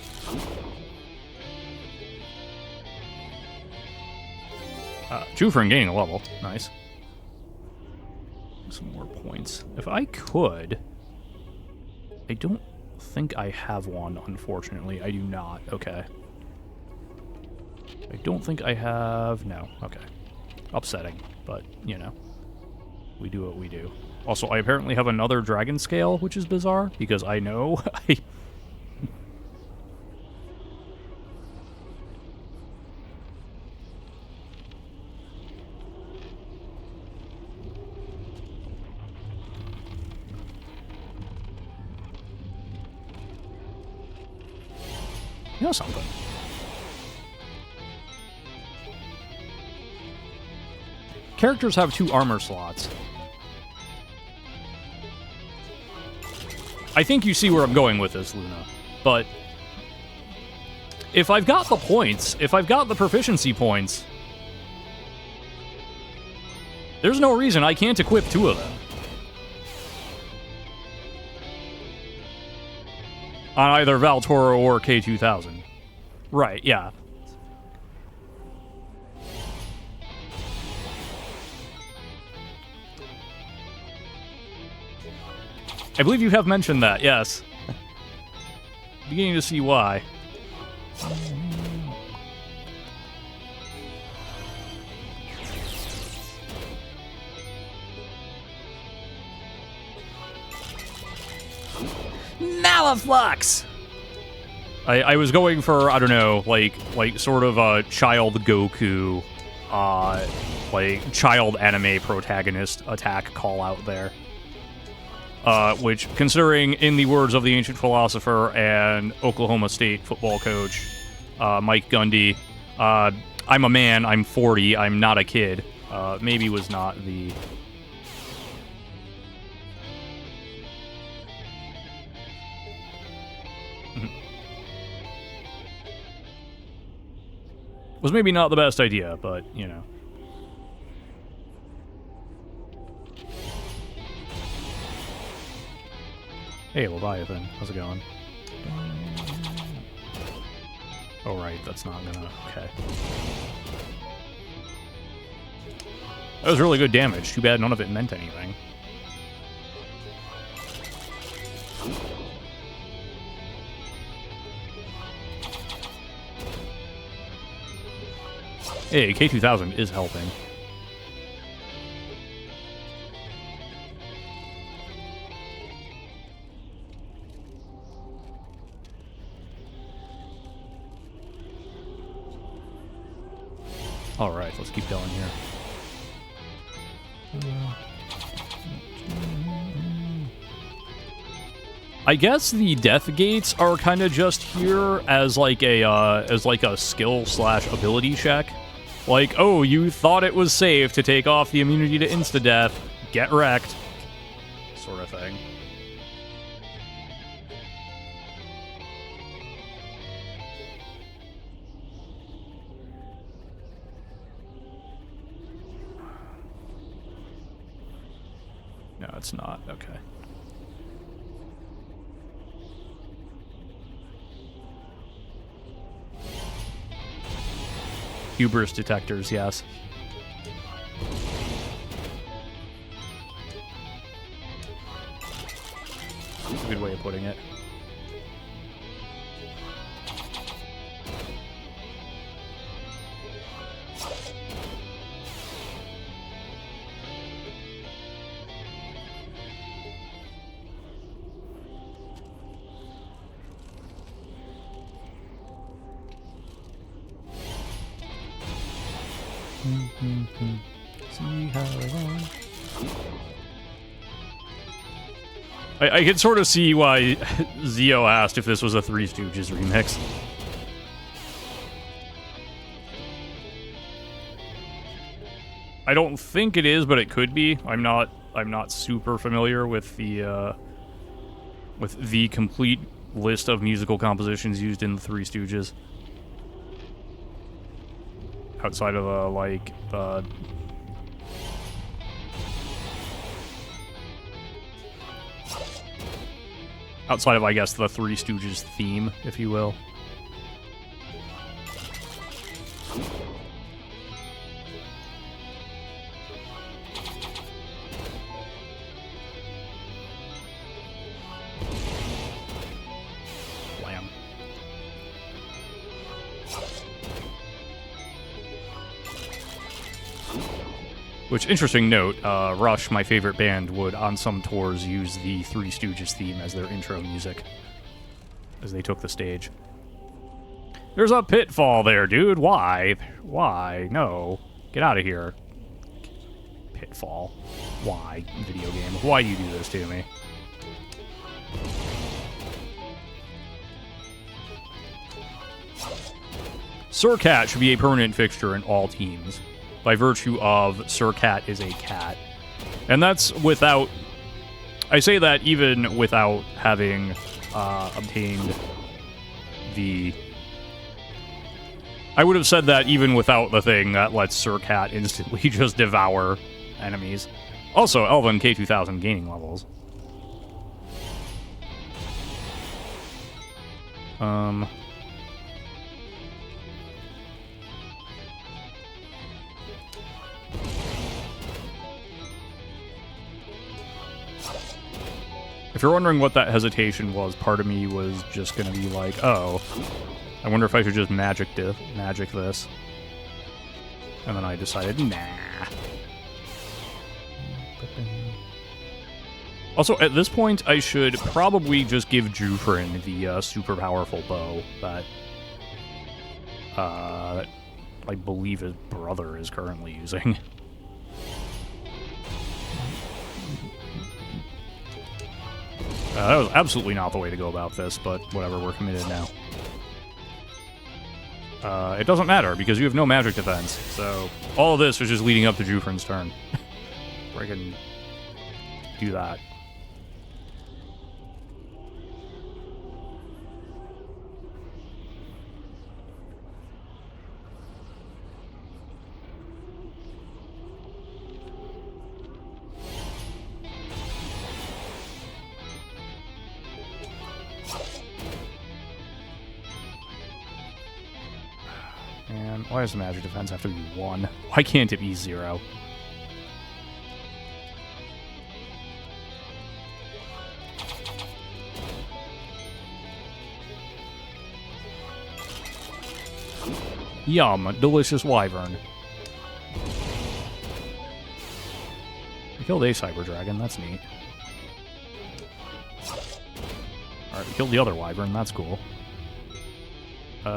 Jufrin gaining a level. Nice. Some more points. If I could... I don't think I have one, unfortunately. I do not. Okay. I don't think I have... No. Okay. Upsetting, but, you know. We do what we do. Also, I apparently have another dragon scale, which is bizarre, because I know I... You know something? Characters have 2 armor slots. I think you see where I'm going with this, Luna. But if I've got the points, if I've got the proficiency points, there's no reason I can't equip 2 of them. On either Valtoro or K2000. Right, yeah. I believe you have mentioned that, yes. Beginning to see why. Maliflux! I was going for, I don't know, like sort of a child Goku, like child anime protagonist attack call out there. Which, considering in the words of the ancient philosopher and Oklahoma State football coach, Mike Gundy, I'm a man, I'm 40, I'm not a kid, maybe was not the... was maybe not the best idea, but, you know. Hey, Leviathan. How's it going? Oh, right. That's not gonna... Okay. That was really good damage. Too bad none of it meant anything. Hey, K2000 is helping. Alright, let's keep going here. I guess the death gates are kind of just here as like a skill/ability check. Like, oh, you thought it was safe to take off the immunity to insta-death. Get wrecked. Sort of thing. No, it's not. Okay. Hubris detectors, yes. That's a good way of putting it. See how long. I can sort of see why Zio asked if this was a Three Stooges remix. I don't think it is, but it could be. I'm not super familiar with the complete list of musical compositions used in the Three Stooges. Outside of outside of, I guess, the Three Stooges theme, if you will. Lamb. Which, interesting note, Rush, my favorite band, would on some tours use the Three Stooges theme as their intro music as they took the stage. There's a pitfall there, dude. Why? Why? No. Get out of here. Pitfall. Why, video game? Why do you do this to me? Sir Cat should be a permanent fixture in all teams, by virtue of Sir Cat is a cat. And that's without... I say that even without having obtained the... I would have said that even without the thing that lets Sir Cat instantly just devour enemies. Also, Elven K2000 gaining levels. If you're wondering what that hesitation was, part of me was just gonna be like, oh, I wonder if I should just magic this. And then I decided, nah. Also, at this point, I should probably just give Jufrin the super powerful bow that I believe his brother is currently using. That was absolutely not the way to go about this, but whatever, we're committed now. It doesn't matter, because you have no magic defense, so all of this was just leading up to Jufrin's turn. Where I can do that. And why does the magic defense have to be 1? Why can't it be 0? Yum, delicious wyvern. We killed a cyber dragon, that's neat. Alright, we killed the other wyvern, that's cool. Do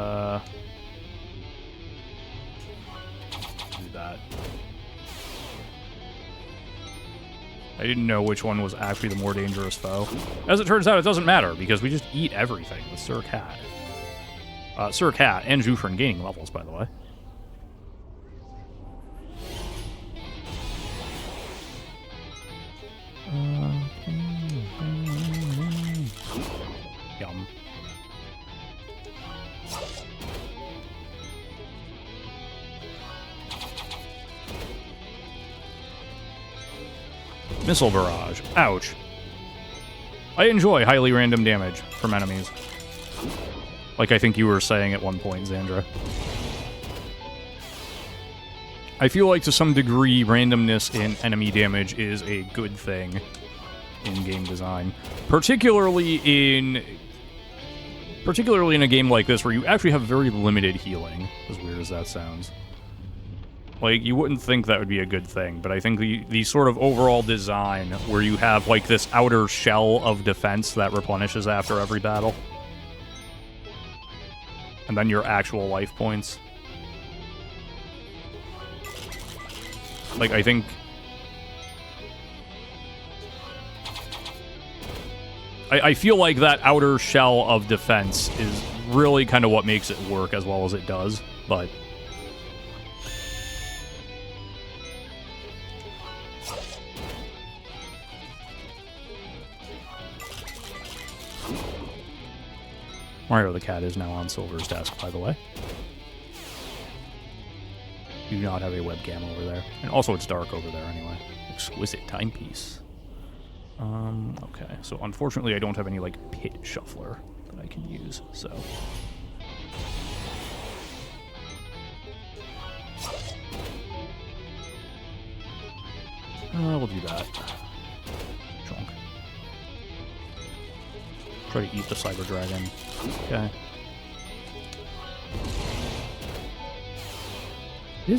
that. I didn't know which one was actually the more dangerous foe. As it turns out, it doesn't matter, because we just eat everything with Sir Cat. Sir Cat and Jufrin gaining levels, by the way. Yum. Missile barrage. Ouch. I enjoy highly random damage from enemies. Like I think you were saying at one point, Xandra. I feel like to some degree, randomness in enemy damage is a good thing in game design. Particularly in a game like this where you actually have very limited healing, as weird as that sounds. Like, you wouldn't think that would be a good thing, but I think the sort of overall design where you have, like, this outer shell of defense that replenishes after every battle, and then your actual life points. Like, I think... I feel like that outer shell of defense is really kind of what makes it work as well as it does, but... Mario the Cat is now on Silver's desk, by the way. You do not have a webcam over there. And also it's dark over there anyway. Exquisite timepiece. Okay, so unfortunately I don't have any, like, pit shuffler that I can use, so... we'll do that. Chunk. Try to eat the Cyber Dragon. Okay.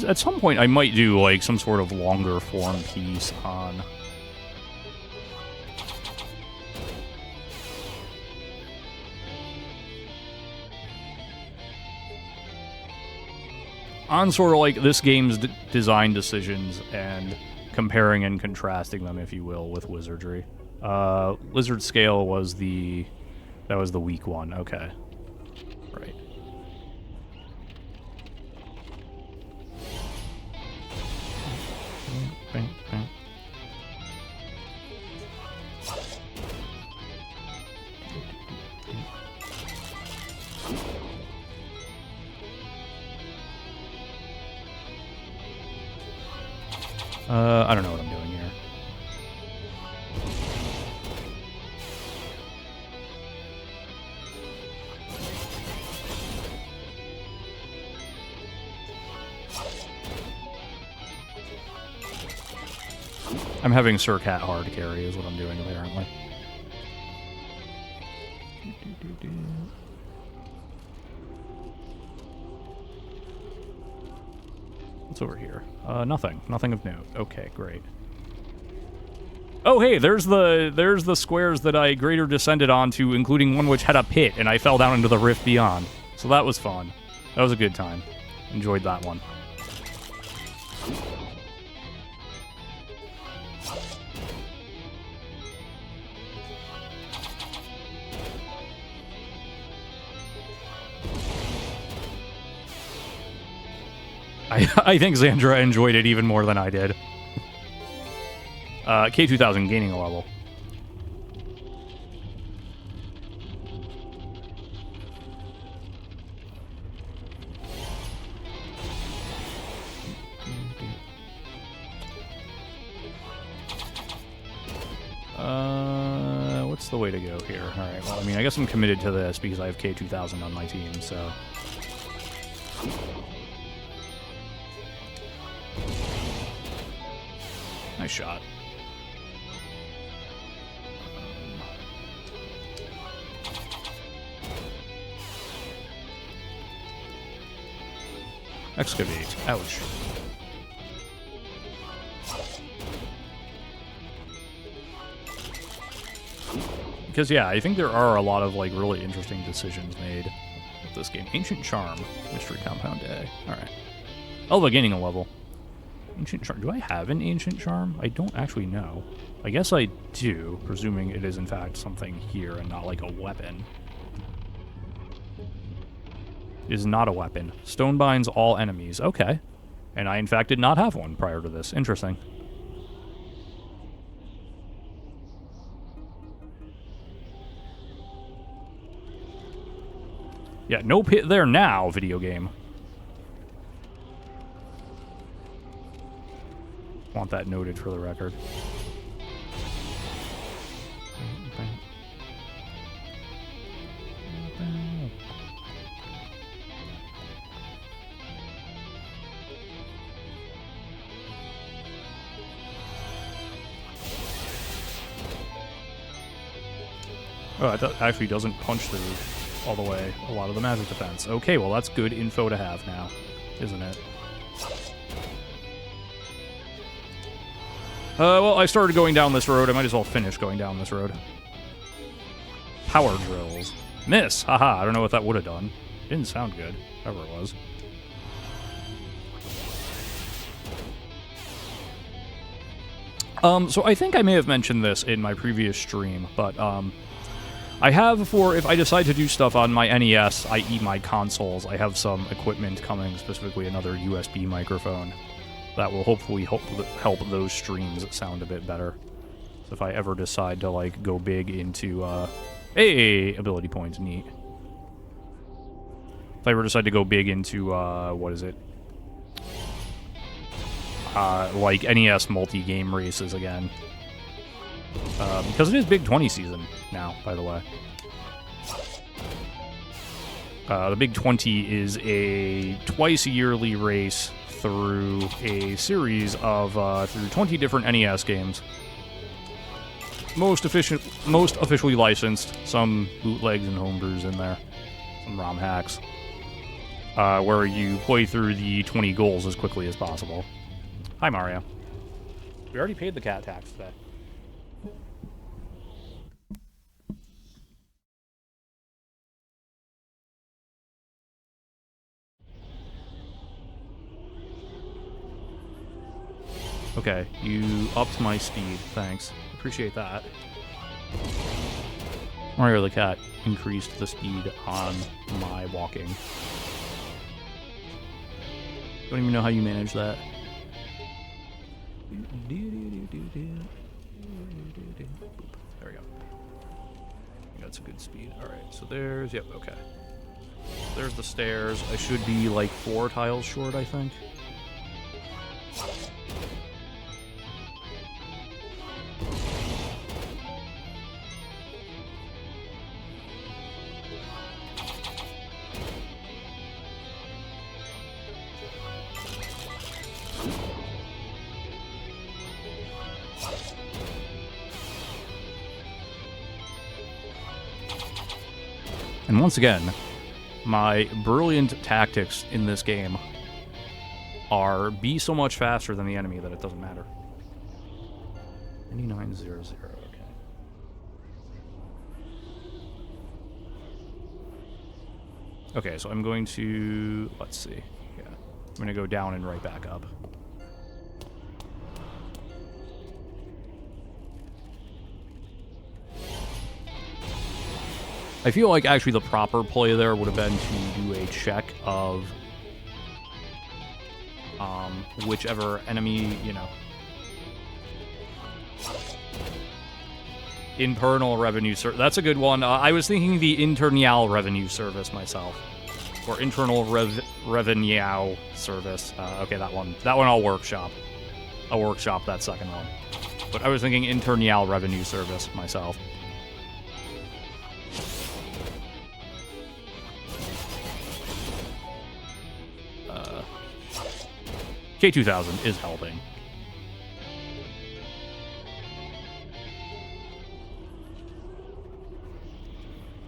At some point I might do, like, some sort of longer form piece on... on sort of, like, this game's design decisions and comparing and contrasting them, if you will, with Wizardry. Lizard Scale was the... that was the weak one, okay. Right. Bang, bang. I don't know what I'm doing here. I'm having Sir Cat hard carry is what I'm doing, apparently. What's over here? Nothing. Nothing of note. Okay, great. Oh, hey, there's the squares that I greater descended onto, including one which had a pit, and I fell down into the rift beyond. So that was fun. That was a good time. Enjoyed that one. I think Xandra enjoyed it even more than I did. K2000 gaining a level. What's the way to go here? Alright, well, I mean, I guess I'm committed to this because I have K2000 on my team, so... Nice shot. Excavate. Ouch. Because, yeah, I think there are a lot of, like, really interesting decisions made with this game. Ancient Charm. Mystery Compound A. Alright. Elva gaining a level. Ancient Charm. Do I have an Ancient Charm? I don't actually know. I guess I do, presuming it is, in fact, something here and not, like, a weapon. It is not a weapon. Stone binds all enemies. Okay. And I, in fact, did not have one prior to this. Interesting. Yeah, no pit there now, video game. Want that noted for the record. Oh, that actually doesn't punch through all the way a lot of the magic defense. Okay, well that's good info to have now, isn't it? Well, I started going down this road. I might as well finish going down this road. Power drills. Miss! Haha, I don't know what that would have done. Didn't sound good, whatever it was. So I think I may have mentioned this in my previous stream, but, I have for, if I decide to do stuff on my NES, i.e. my consoles, I have some equipment coming, specifically another USB microphone, that will hopefully help those streams sound a bit better. So if I ever decide to, like, go big into, hey, ability points, neat. If I ever decide to go big into, what is it? Like, NES multi-game races again. Because it is Big 20 season now, by the way. The Big 20 is a twice-yearly race through a series of through 20 different NES games. Most officially licensed. Some bootlegs and homebrews in there. Some ROM hacks. Where you play through the 20 goals as quickly as possible. Hi, Mario. We already paid the cat tax today. Okay, you upped my speed. Thanks. Appreciate that. Mario the cat increased the speed on my walking. Don't even know how you manage that. There we go. That's a good speed. Alright, so there's... Yep, okay. There's the stairs. I should be like 4 tiles short, I think. And once again, my brilliant tactics in this game are be so much faster than the enemy that it doesn't matter. 9900, okay. Okay, so I'm going to, let's see. Yeah, I'm going to go down and right back up. I feel like actually the proper play there would have been to do a check of whichever enemy, you know. Internal revenue service. That's a good one. I was thinking the internal revenue service myself. Or internal revenue service. Okay, that one. That one I'll workshop. I'll workshop that second one. But I was thinking internal revenue service myself. K2000 is helping.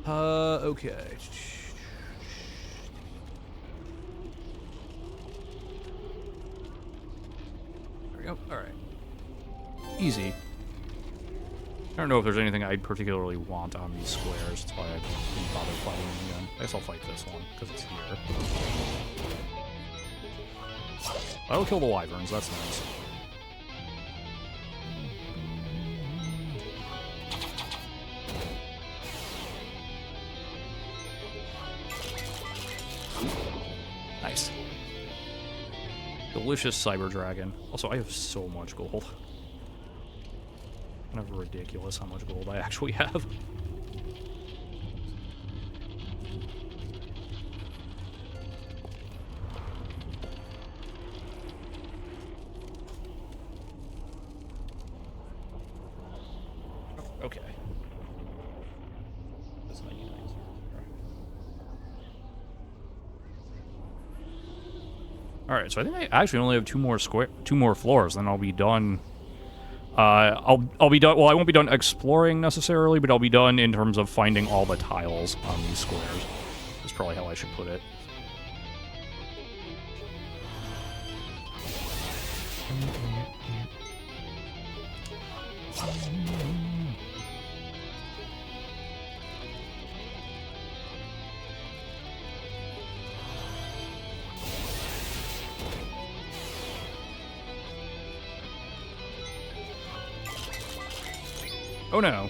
Okay. There we go. Alright. Easy. I don't know if there's anything I'd particularly want on these squares. That's why I didn't bother fighting them again. I guess I'll fight this one, because it's here. I'll kill the wyverns, that's nice. Nice. Delicious cyber dragon. Also, I have so much gold. Kind of ridiculous how much gold I actually have. Okay. That's 99. All right, so I think I actually only have two more floors, then I'll be done. I'll be done. Well, I won't be done exploring necessarily, but I'll be done in terms of finding all the tiles on these squares. That's probably how I should put it. Oh no,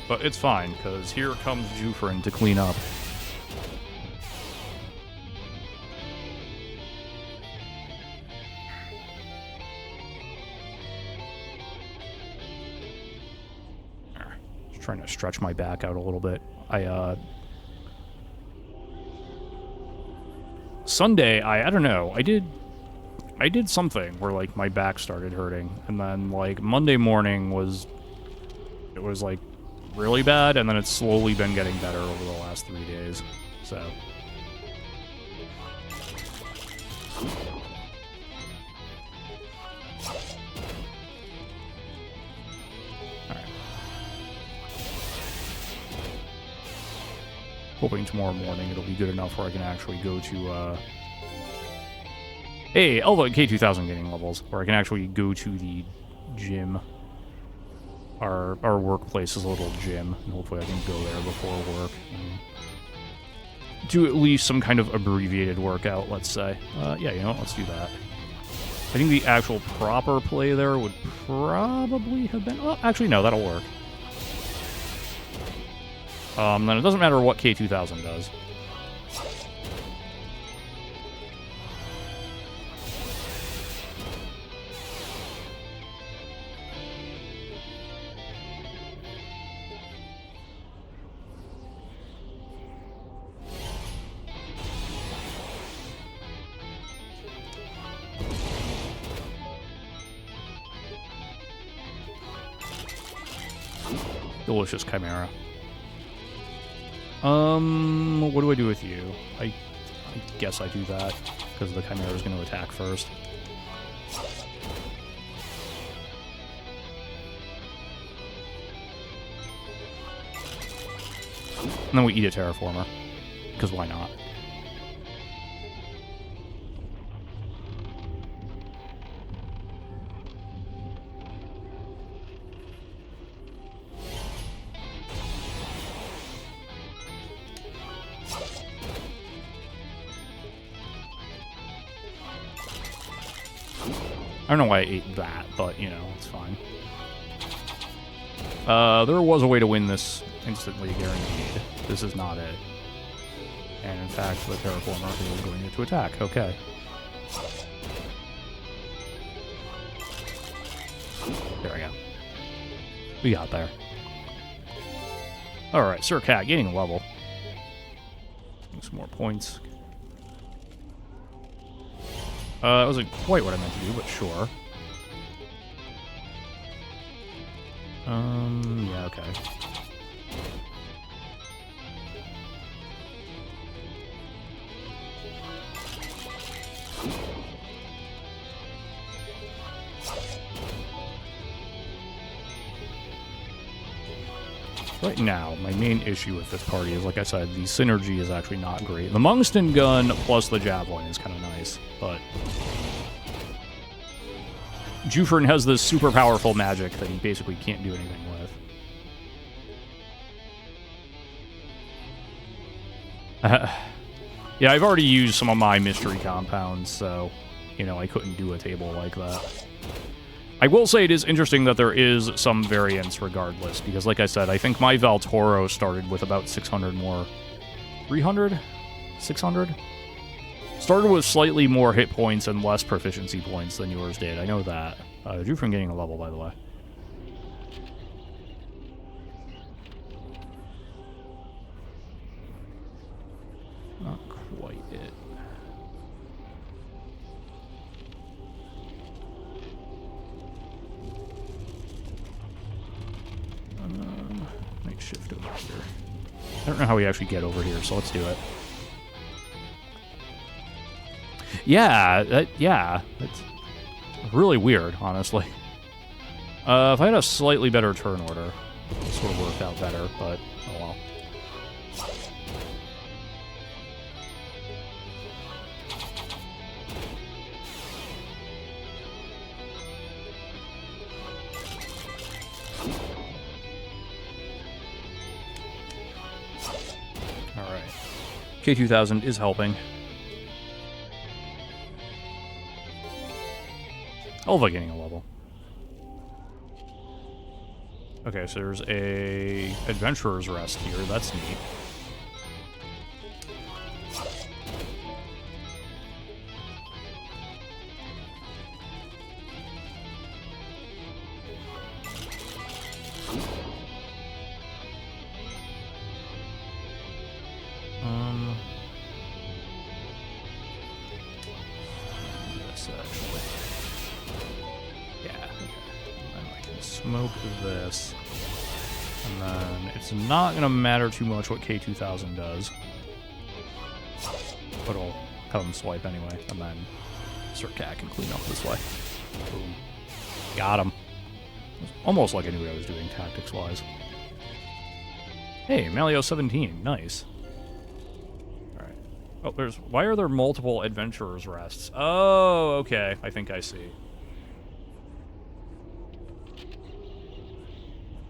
but it's fine, because here comes Jufrin to clean up. Just trying to stretch my back out a little bit. Sunday, I don't know, I did something where, like, my back started hurting, and then, like, Monday morning it was like really bad, and then it's slowly been getting better over the last 3 days. So. Alright. Hoping tomorrow morning it'll be good enough where I can actually go to, hey, although K2000 getting levels, where I can actually go to the gym. Our workplace is a little gym, and hopefully I can go there before work and do at least some kind of abbreviated workout, let's say. Yeah, you know what, let's do that. I think the actual proper play there would probably have been... Oh, actually, no, that'll work. Then it doesn't matter what K2000 does. Delicious Chimera. What do I do with you? I guess I do that, because the Chimera is going to attack first. And then we eat a Terraformer. because why not? I don't know why I ate that, but, you know, it's fine. There was a way to win this instantly guaranteed. This is not it. And in fact, the Terraformer is going to attack. Okay. There we go. We got there. Alright, Sir Cat gaining a level. Getting some more points. That wasn't quite what I meant to do, but sure. Yeah, okay. Right now, my main issue with this party is, like I said, the synergy is actually not great. The Mungston gun plus the Javelin is kind of nice, but Jufrin has this super powerful magic that he basically can't do anything with. Yeah, I've already used some of my mystery compounds, so, you know, I couldn't do a table like that. I will say it is interesting that there is some variance regardless, because like I said, I think my Valtoro started with about 600 more... 300? 600? Started with slightly more hit points and less proficiency points than yours did. I know that. Jufrin getting a level, by the way. Not quite it. Might shift over here. I don't know how we actually get over here, so let's do it. Yeah, yeah. That's really weird, honestly. If I had a slightly better turn order, this would have worked out better, but oh well. Alright. K2000 is helping. Elva getting a level. Okay, so there's a Adventurer's Rest here. That's neat. This actually. Yeah, okay. And I can smoke this. And then it's not going to matter too much what K2000 does. But I'll have him swipe anyway. And then Sir Cat can clean up this way. Boom. Got him. Almost like I knew what I was doing tactics-wise. Hey, Malio 17. Nice. Alright. Oh, there's... Why are there multiple Adventurer's Rests? Oh, okay. I think I see.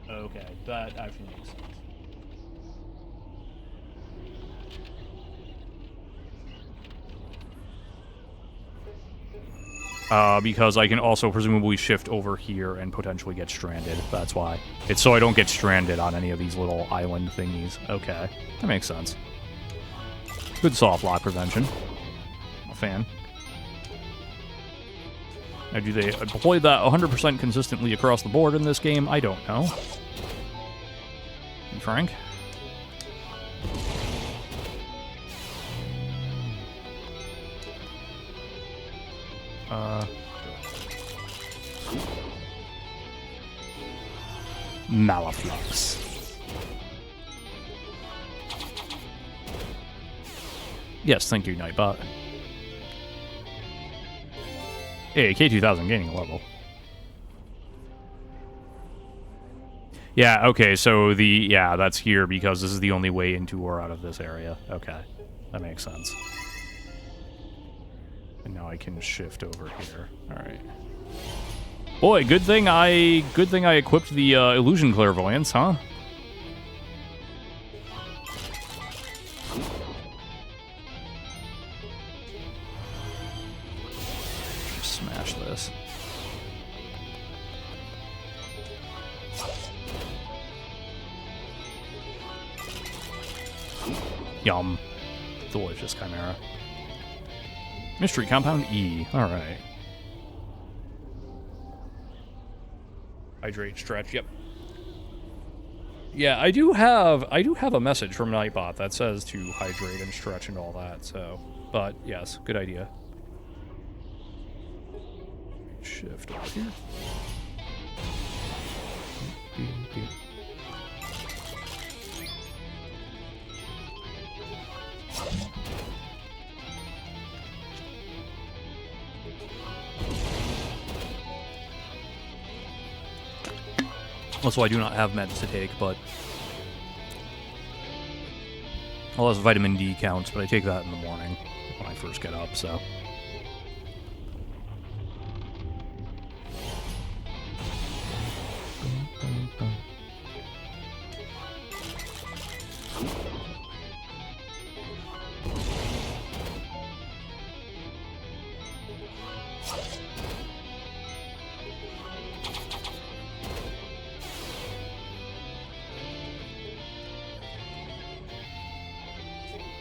Okay, that actually makes sense. Because I can also presumably shift over here and potentially get stranded. That's why. It's so I don't get stranded on any of these little island thingies. Okay, that makes sense. Good soft lock prevention. I'm a fan. Now, do they deploy that 100% consistently across the board in this game? I don't know. Frank? Malaflux. Yes, thank you, Nightbot. Hey, K2000 gaining a level. Yeah, okay, so yeah, that's here because this is the only way into or out of this area. Okay, that makes sense. And now I can shift over here. Alright. Boy, good thing I equipped the illusion clairvoyance, huh? Smash this. Yum. Delicious Chimera. Mystery Compound E. Alright. Hydrate, stretch, yep. Yeah, I do have a message from Nightbot that says to hydrate and stretch and all that, so. But, yes, good idea. Shift over here. Also, I do not have meds to take, but... Well, as vitamin D counts, but I take that in the morning when I first get up, so...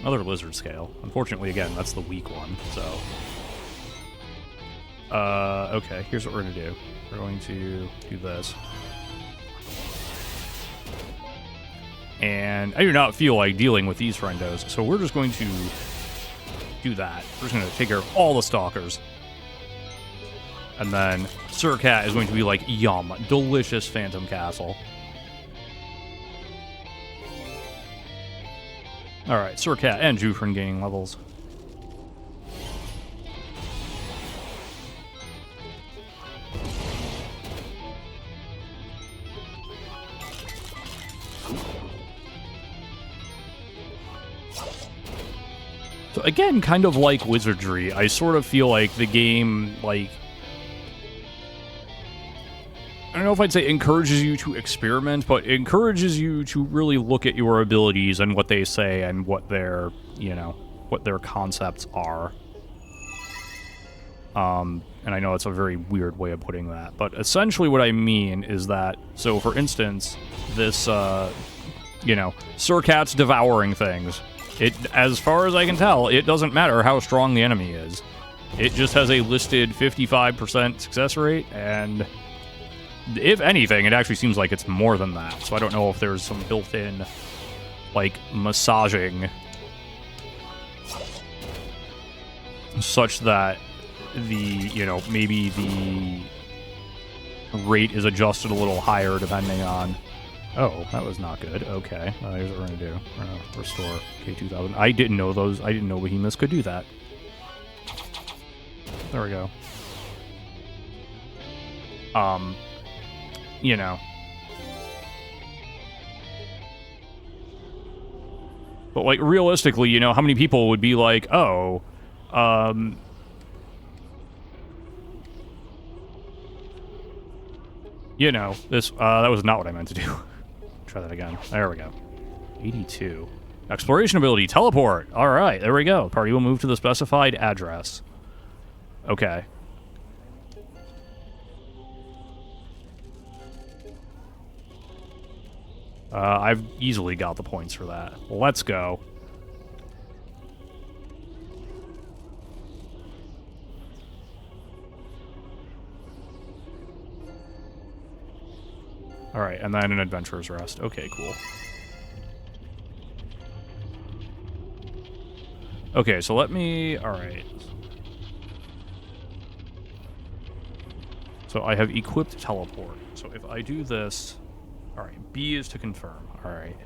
Another lizard scale. Unfortunately, again, that's the weak one, so... okay, here's what we're gonna do. We're going to do this. And I do not feel like dealing with these friendos, so we're just going to do that. We're just gonna take care of all the stalkers. And then Sir Cat is going to be like, yum, delicious Phantom Castle. Alright, Sir Cat and Jufrin gaining levels. So again, kind of like Wizardry, I sort of feel like the game, like... I don't know if I'd say encourages you to experiment, but it encourages you to really look at your abilities and what they say and what their, you know, what their concepts are. And I know it's a very weird way of putting that, but essentially what I mean is that, so for instance, this, you know, Sir Cat's devouring things. It, as far as I can tell, it doesn't matter how strong the enemy is. It just has a listed 55% success rate, and... if anything, it actually seems like it's more than that. So I don't know if there's some built-in, like, massaging such that the, you know, maybe the rate is adjusted a little higher depending on... Oh, that was not good. Okay. Here's what we're going to do. We're going to restore K2000. I didn't know those. I didn't know Behemoths could do that. There we go. You know. But, like, realistically, you know, how many people would be like, oh, you know, this, that was not what I meant to do. Try that again. There we go. 82. Exploration ability, teleport. All right, there we go. Party will move to the specified address. Okay. I've easily got the points for that. Let's go. Alright, and then an Adventurer's Rest. Okay, cool. Okay, so let me... Alright. So I have equipped teleport. So if I do this... Alright, B is to confirm. Alright.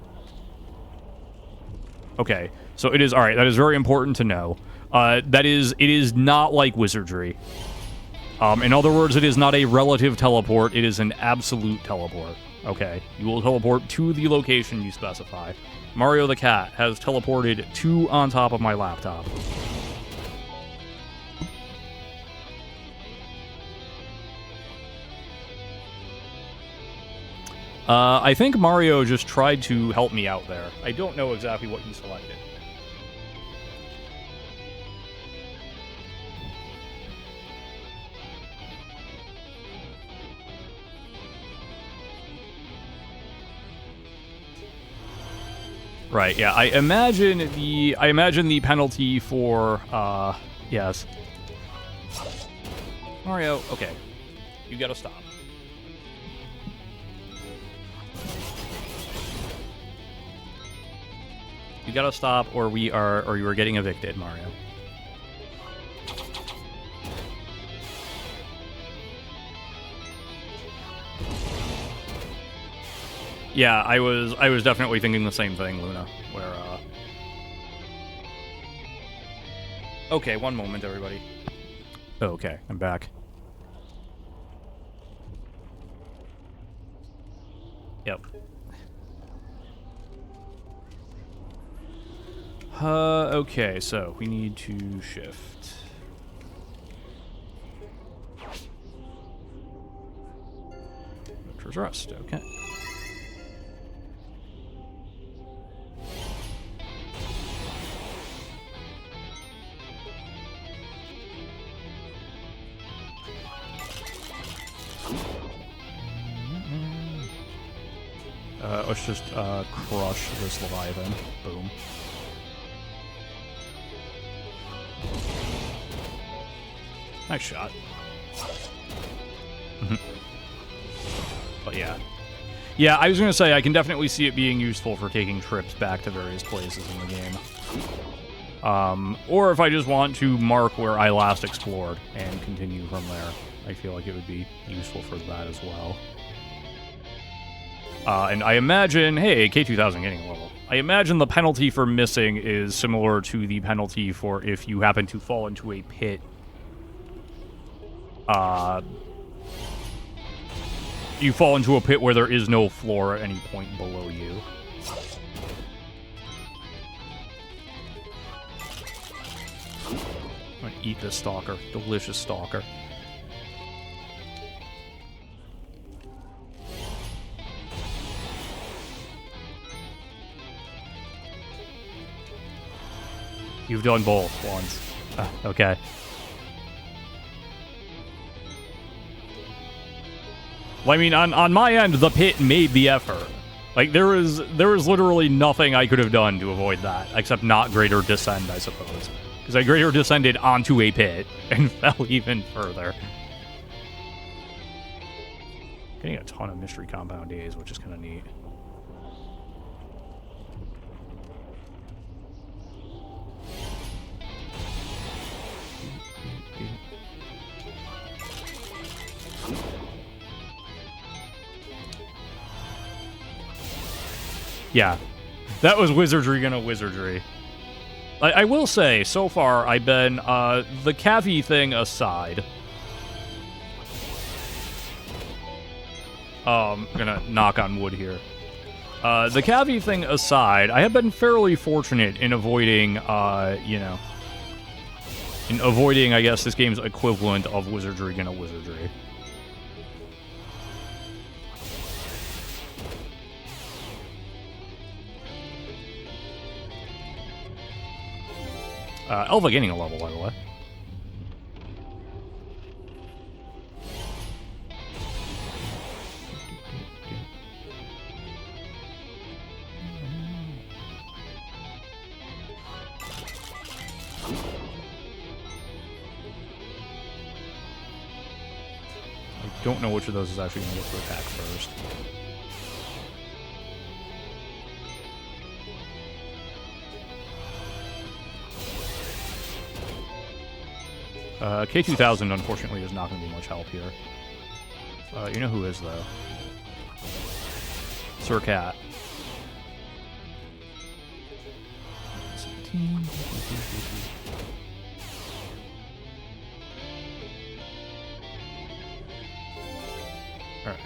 Okay, so it is... Alright, that is very important to know. It is not like Wizardry. In other words, it is not a relative teleport, it is an absolute teleport. Okay, you will teleport to the location you specify. Mario the cat has teleported to on top of my laptop. I think Mario just tried to help me out there. I don't know exactly what he selected. Right, yeah, I imagine the penalty for, yes. Mario, okay. You gotta stop. You gotta stop, or you are getting evicted, Mario. Yeah, I was definitely thinking the same thing, Luna. Where, Okay, one moment, everybody. Okay, I'm back. Yep. Okay, so we need to shift. Victor's Rest, okay. Let's just, crush this Leviathan. Boom. Nice shot. But yeah. Yeah, I was gonna say, I can definitely see it being useful for taking trips back to various places in the game. Or if I just want to mark where I last explored and continue from there, I feel like it would be useful for that as well. And I imagine, hey, K2000 getting a level. I imagine the penalty for missing is similar to the penalty for if you happen to fall into a pit. You fall into a pit where there is no floor at any point below you. I'm gonna eat this stalker. Delicious stalker. You've done both once. Okay. Well, I mean, on my end, the pit made the effort. Like, there was literally nothing I could have done to avoid that, except not greater descend, I suppose. Because I greater descended onto a pit and fell even further. Getting a ton of mystery compound days, which is kind of neat. Yeah, that was wizardry gonna wizardry. I will say, so far, I've been, the cavi thing aside. I'm gonna knock on wood here. The cavi thing aside, I have been fairly fortunate in avoiding, you know, I guess, this game's equivalent of wizardry gonna wizardry. Elva gaining a level, by the way. I don't know which of those is actually going to get to attack first. K2000, unfortunately, is not going to be much help here. You know who is, though. Sir Cat. Alright.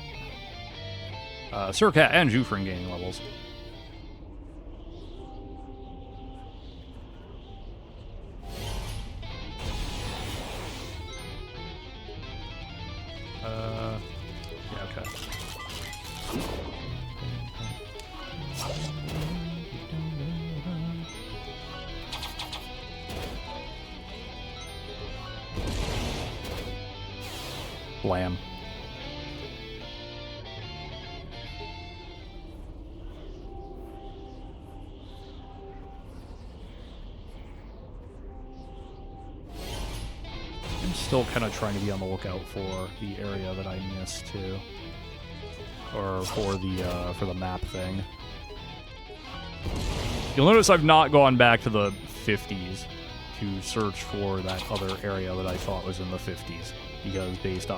Surcat and Jufrin gaining levels. Yeah, okay. Lamb. I'm still kind of trying to be on the lookout for the area that I missed too, or for the map thing. You'll notice I've not gone back to the 50s to search for that other area that I thought was in the 50s, because based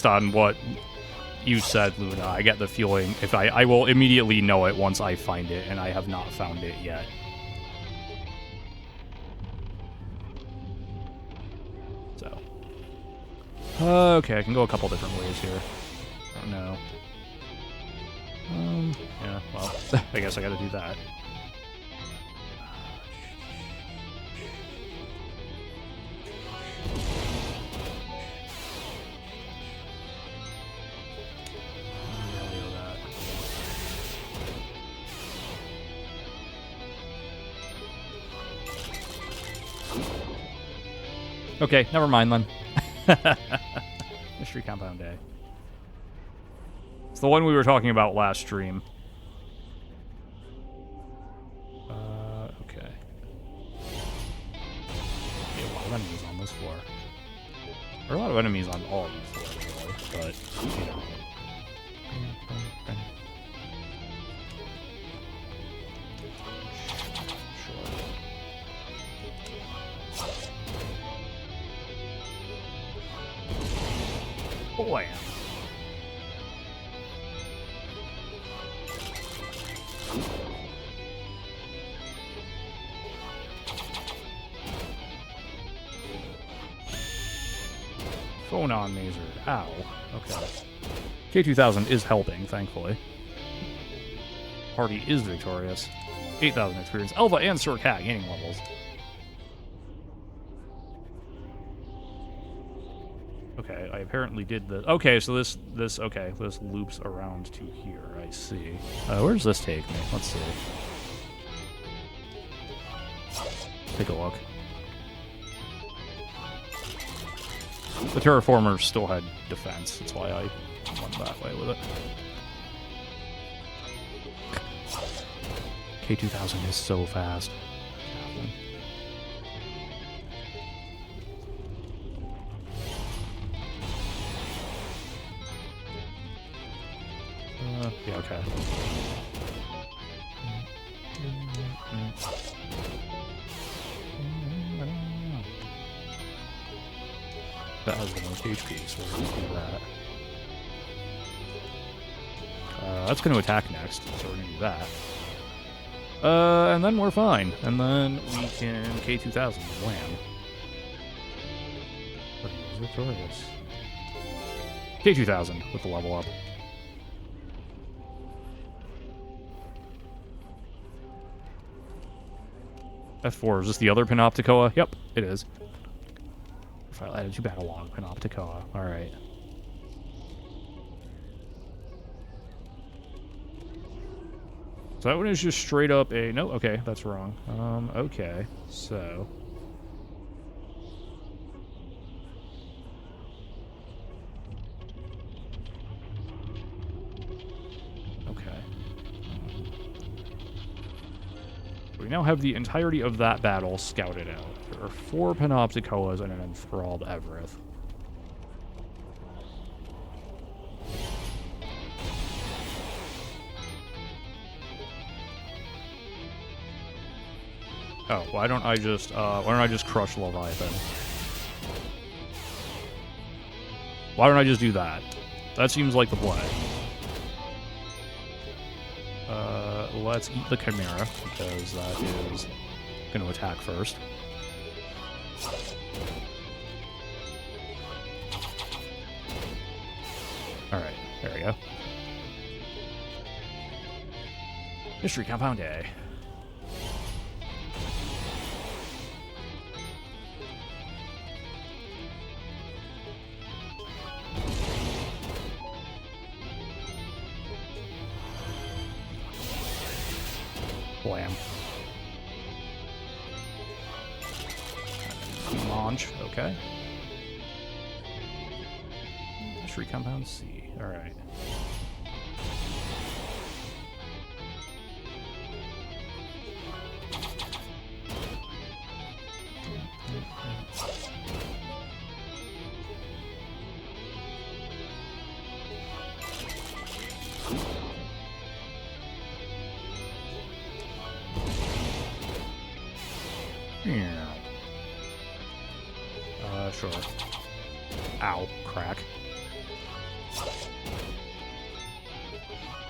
on what you said, Luna, I get the feeling if I will immediately know it once I find it, and I have not found it yet. So, okay, I can go a couple different ways here. Oh no. Yeah, well, I guess I gotta do that. Okay, never mind then. Mystery Compound Day. It's the one we were talking about last stream. Okay. Okay, a lot of enemies on this floor. There are a lot of enemies on all of these floors, really, but, you know. Boy. Phone on Mazer. Ow. Okay. K2000 is helping, thankfully. Party is victorious. 8,000 experience. Elva and Surcat gaining levels. Okay, I apparently did the... Okay, so this loops around to here, I see. Where does this take me? Let's see. Take a look. The Terraformers still had defense, that's why I went that way with it. K2000 is so fast. Yeah, okay. That has the most HP, so we're going to do that. That's going to attack next, so we're going to do that. And then we're fine. And then we can K2000 wham. But he was victorious. K2000 with the level up. F4, is this the other Panopticoa? Yep, it is. File added to battle log, Panopticoa. Alright. So that one is just straight up a... No, okay, that's wrong. Okay, so... We now have the entirety of that battle scouted out. There are 4 Panopticoas and an enthralled Evereth. Oh, why don't I just crush Leviathan? Why don't I just do that? That seems like the play. Let's eat the Chimera, because that is going to attack first. There we go. Mystery Compound A. Blam. Launch, okay. Mystery Compound C, alright. Sure. Ow, crack.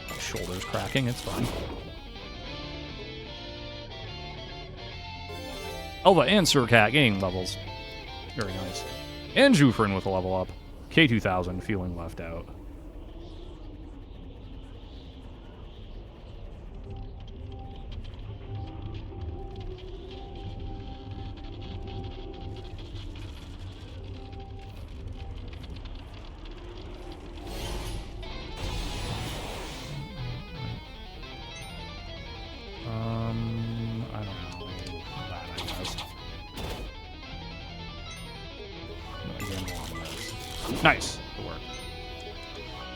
My shoulder's cracking, it's fine. Elva and Surcat gaining levels. Very nice. And Jufrin with a level up. K2000 feeling left out. I don't know. That, I guess. No, again, on this. Nice. Good work.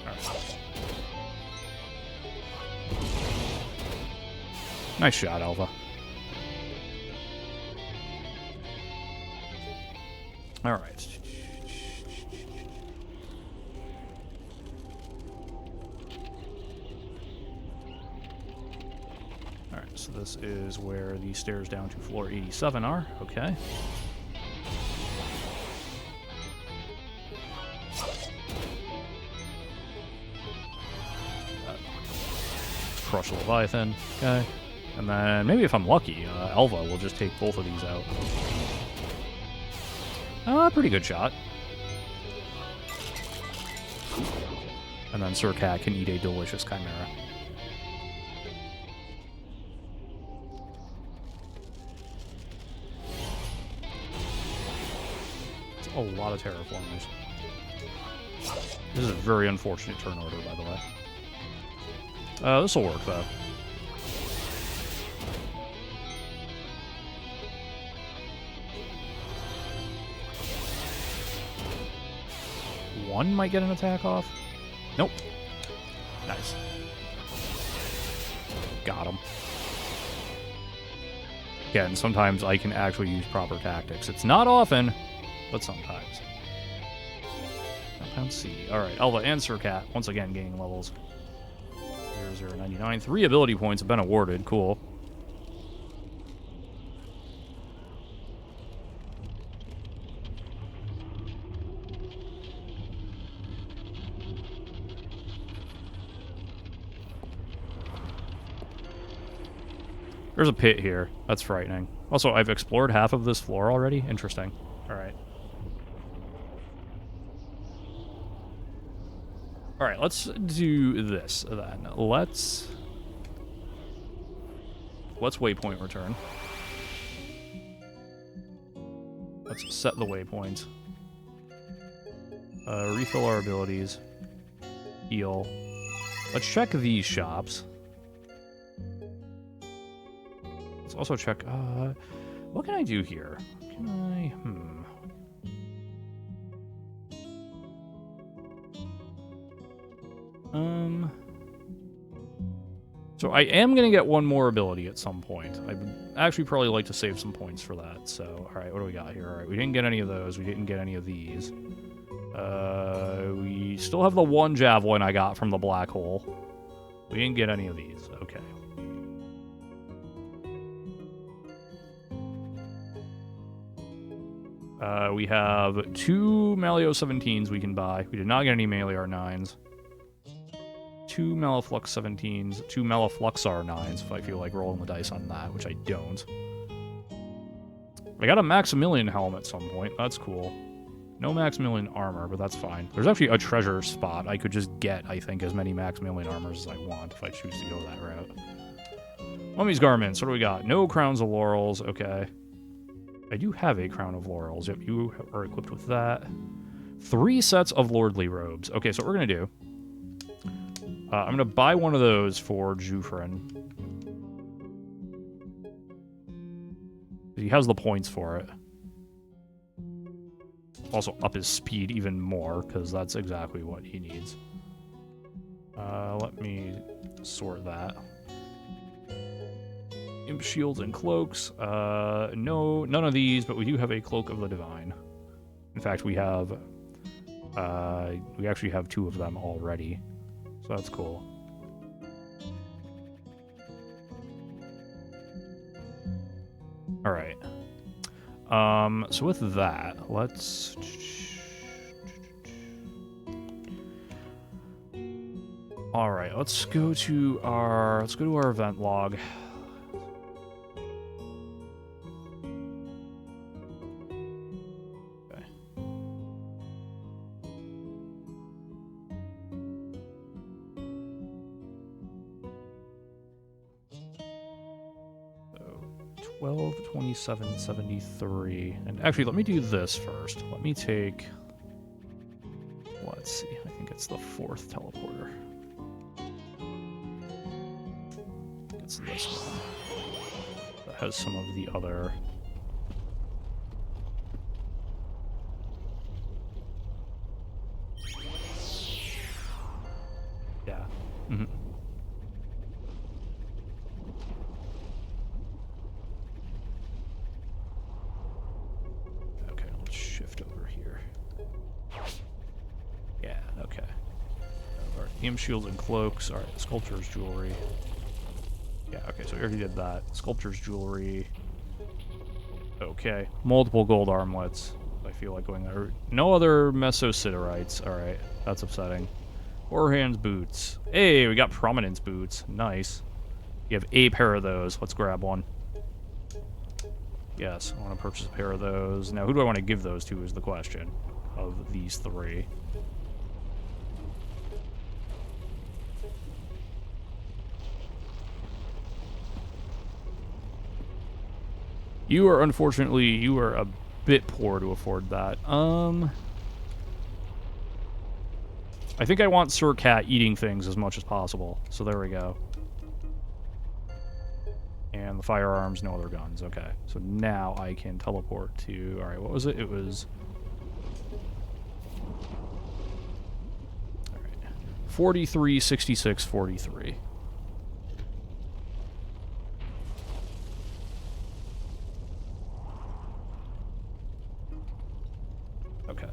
Alright. Nice shot, Alpha. Alright. Alright, so this is where the stairs down to floor 87 are. Okay. Crush the Leviathan. Okay. And then maybe if I'm lucky, Elva will just take both of these out. Pretty good shot. And then Surcat can eat a delicious Chimera. It's a lot of terraformers. This is a very unfortunate turn order, by the way. This will work, though. One might get an attack off. Nope. Nice. Got him. Again, sometimes I can actually use proper tactics. It's not often, but sometimes. Compound C. Alright, Elva and Surcat, once again gaining levels. 0099. 3 ability points have been awarded. Cool. There's a pit here. That's frightening. Also, I've explored half of this floor already. Interesting. Alright. Alright, let's do this then. Let's waypoint return. Let's set the waypoint. Refill our abilities. Heal. Let's check these shops. Let's also check, what can I do here? Can I, So I am going to get one more ability at some point. I would actually probably like to save some points for that. So, alright, what do we got here? Alright, we didn't get any of those. We didn't get any of these. We still have the one javelin I got from the black hole. We didn't get any of these. Okay. We have 2 Malio 17s we can buy. We did not get any Melior 9s. 2 Maliflux 17s, 2 Malifluxar 9s, if I feel like rolling the dice on that, which I don't. I got a Maximilian helm at some point. That's cool. No Maximilian armor, but that's fine. There's actually a treasure spot. I could just get, I think, as many Maximilian armors as I want if I choose to go that route. Mummy's garments. What do we got? No crowns of laurels. Okay. I do have a crown of laurels. Yep, you are equipped with that. 3 sets of lordly robes. Okay, so what we're going to do... I'm going to buy one of those for Jufrin. He has the points for it. Also up his speed even more, because that's exactly what he needs. Let me sort that. Imp shields and cloaks. No, none of these, but we do have a Cloak of the Divine. In fact, we have... we actually have 2 of them already. So that's cool. Alright. So with that, let's... Alright, let's go to our event log. Okay. So 12, 27, 73. And actually, let me do this first. Let me take... Let's see. I think it's the 4th teleporter. It's this one. That has some of the other... Yeah. Mm-hmm. Okay, let's shift over here. Yeah, okay. Alright, Imp shields and cloaks. Alright, sculptor's jewelry. Yeah, okay, so we already did that. Sculptor's jewelry. Okay. Multiple gold armlets. I feel like going there. No other mesositerites. Alright, that's upsetting. Four-hands boots. Hey, we got prominence boots. Nice. You have a pair of those. Let's grab one. Yes, I want to purchase a pair of those. Now, who do I want to give those to is the question of these 3. You are, unfortunately, you are a bit poor to afford that. I think I want Sir Cat eating things as much as possible. So there we go. And the firearms, no other guns. Okay. So now I can teleport to... Alright, what was it? It was... Alright. 43, 66, 43. Okay.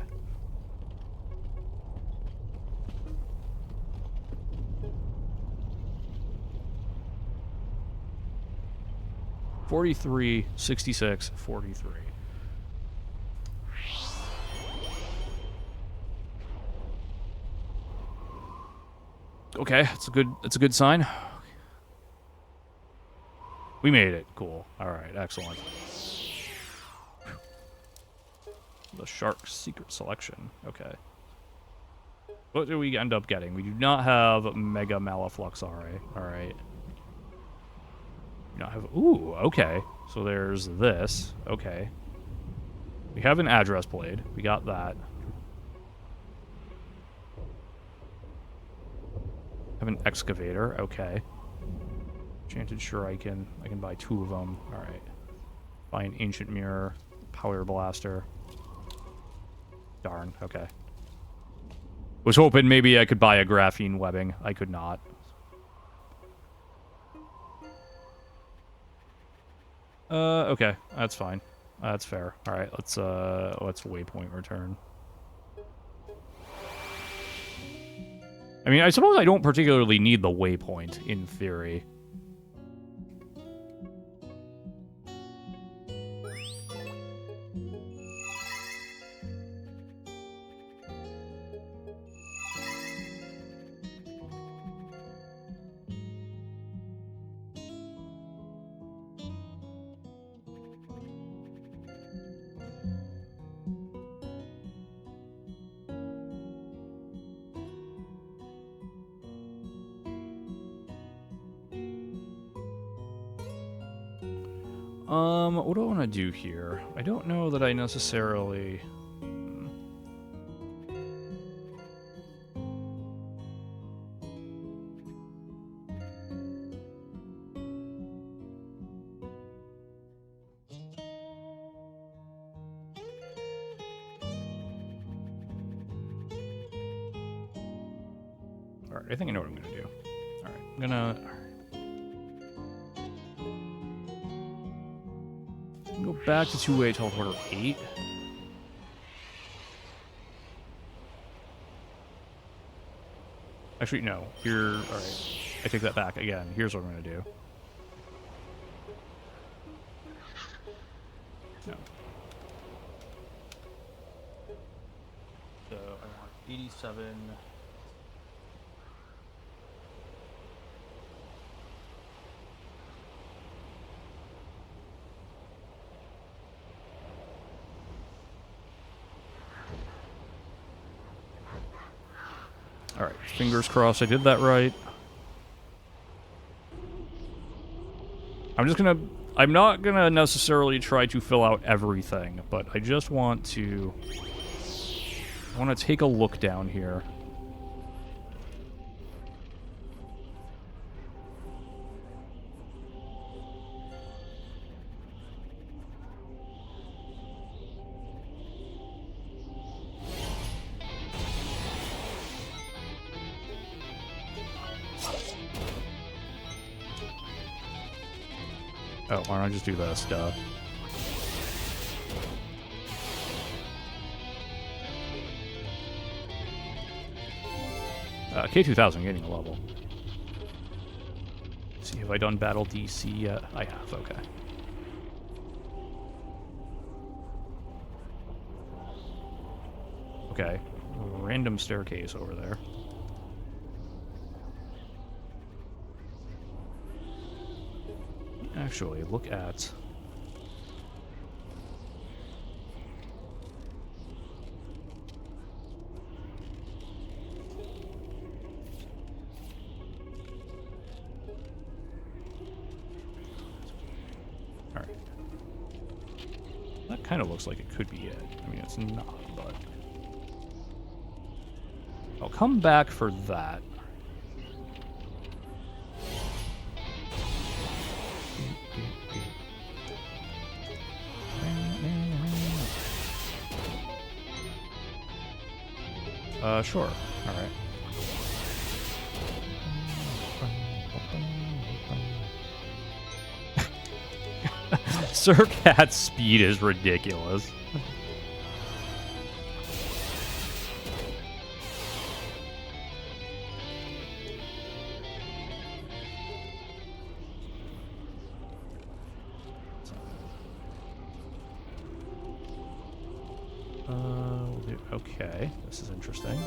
$43, $66, $43. Okay, it's a good sign. We made it. Cool. Alright, excellent. The Shark's Secret Selection. Okay. What do we end up getting? We do not have Mega Malafluxare. Alright. We not have... Ooh, okay. So there's this. Okay. We have an address blade. We got that. Have an excavator. Okay. Enchanted Shuriken. I can buy 2 of them. Alright. Buy an ancient mirror. Power blaster. Darn, okay. Was hoping maybe I could buy a graphene webbing. I could not. Okay, that's fine. That's fair. Alright, let's waypoint return. I mean, I suppose I don't particularly need the waypoint, in theory. What do I want to do here? I don't know that I necessarily... Alright, I think I know what I'm gonna do. Alright, I'm gonna... Go back to two-way teleporter 8. Actually, no. Here... Alright. I take that back. Again, here's what I'm gonna do. No. So, I want 87... Alright, fingers crossed I did that right. I'm not gonna necessarily try to fill out everything, but I just want to... I want to take a look down here. Oh, why don't I just do this? Duh. K2000 getting a level. See, have I done Battle DC yet? I have, okay. Okay. Random staircase over there. Actually, look at... Alright. That kind of looks like it could be it. I mean, it's not, but... I'll come back for that. Sure. Alright. Sir Cat's speed is ridiculous. Okay, this is interesting.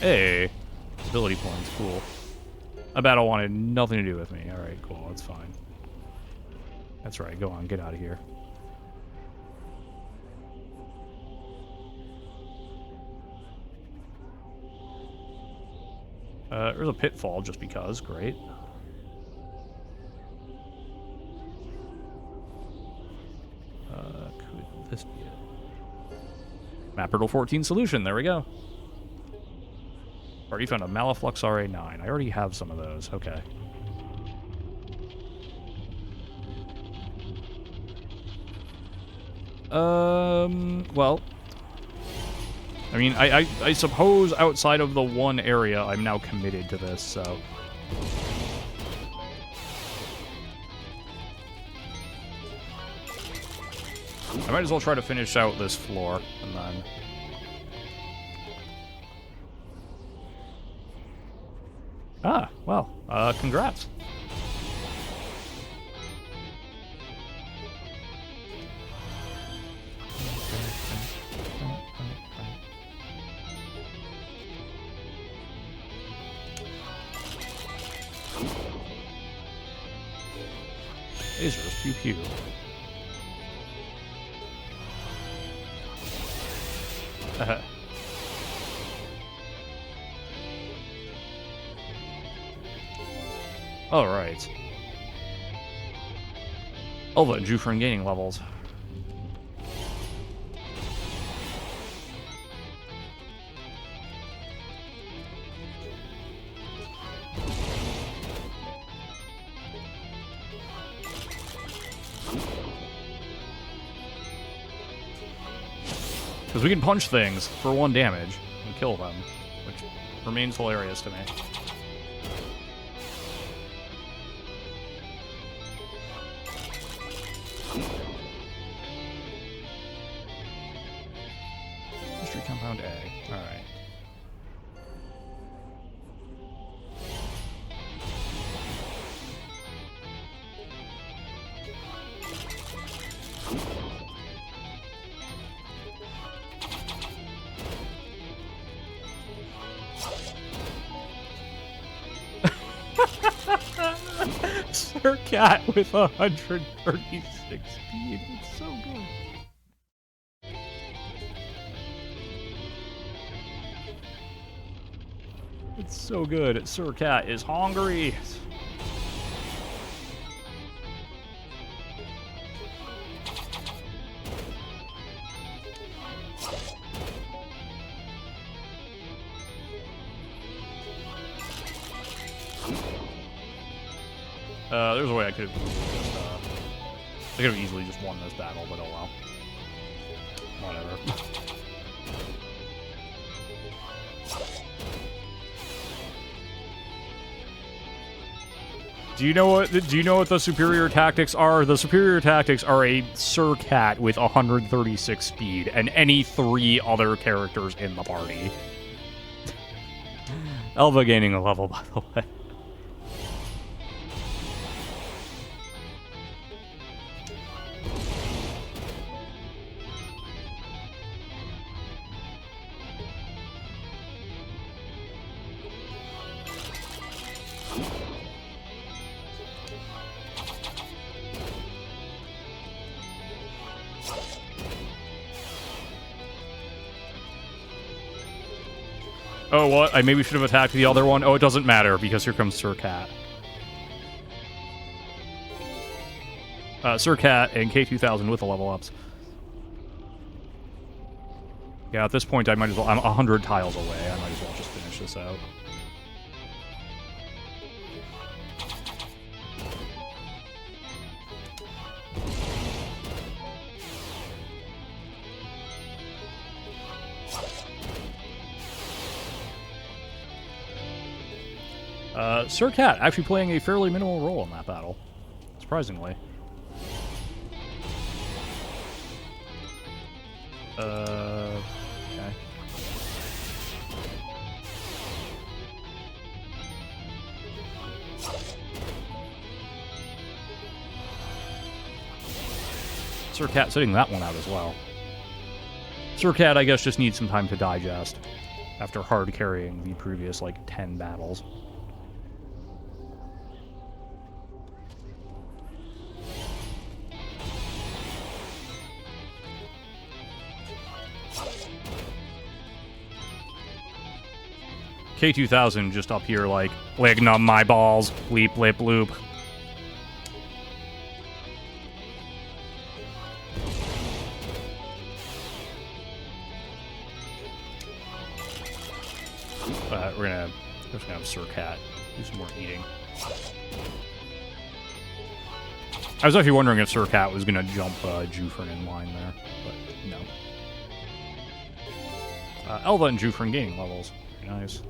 Hey! Ability points, cool. A battle wanted nothing to do with me. Alright, cool, that's fine. That's right, go on, get out of here. There's a pitfall just because, great. Could this be it? Map Riddle 14 solution, there we go. Already found a Maliflux RA9. I already have some of those, okay. Well... I mean, I suppose outside of the one area, I'm now committed to this, so... I might as well try to finish out this floor, and then... Ah, well, congrats. Lasers, pew pew. All right. Elva and Jufrin gaining levels. Because we can punch things for 1 damage and kill them, which remains hilarious to me. History compound A. Alright. Sir Cat with 136 speed. It's so good. It's so good. Sir Cat is hungry. There's a way I could have easily just won this battle, but oh well. Whatever. Do you know what the superior tactics are? The superior tactics are a Sir Cat with 136 speed and any 3 other characters in the party. Elva gaining a level, by the way. Oh, what? I maybe should have attacked the other one. Oh, it doesn't matter, because here comes Sir Cat. Sir Cat and K2000 with the level ups. Yeah, at this point, I might as well... I'm 100 tiles away. I might as well just finish this out. Sir Cat actually playing a fairly minimal role in that battle, surprisingly. Okay. Sir Cat sitting that one out as well. Sir Cat, I guess, just needs some time to digest after hard carrying the previous, like, 10 battles. K2000 just up here like, lignum my balls, bleep, blip, loop. We're just gonna have Sir Cat do some more eating. I was actually wondering if Sir Cat was gonna jump Jufrin in line there, but no. Elva and Jufrin gaining levels. Very nice.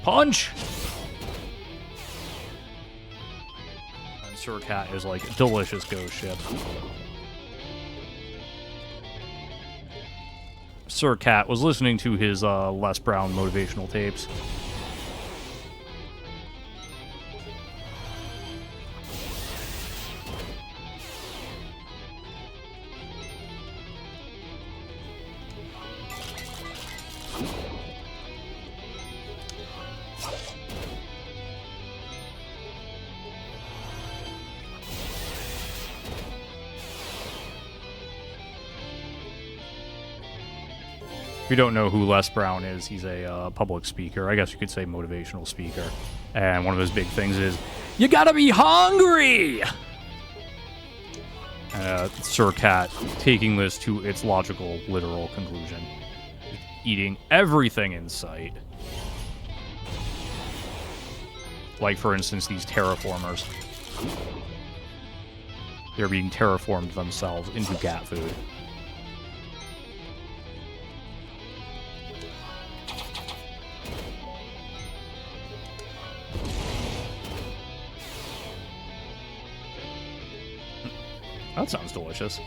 Punch! And Sir Cat is like a delicious ghost ship. Sir Cat was listening to his Les Brown motivational tapes. If you don't know who Les Brown is, he's a public speaker. I guess you could say motivational speaker. And one of his big things is, you gotta be hungry! Sir Cat taking this to its logical, literal conclusion. Eating everything in sight. Like, for instance, these terraformers. They're being terraformed themselves into cat food. That sounds delicious.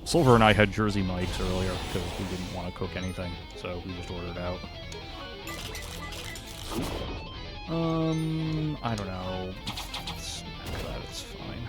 Silver and I had Jersey Mike's earlier because we didn't want to cook anything, so we just ordered out. I don't know. Smack that, it's fine.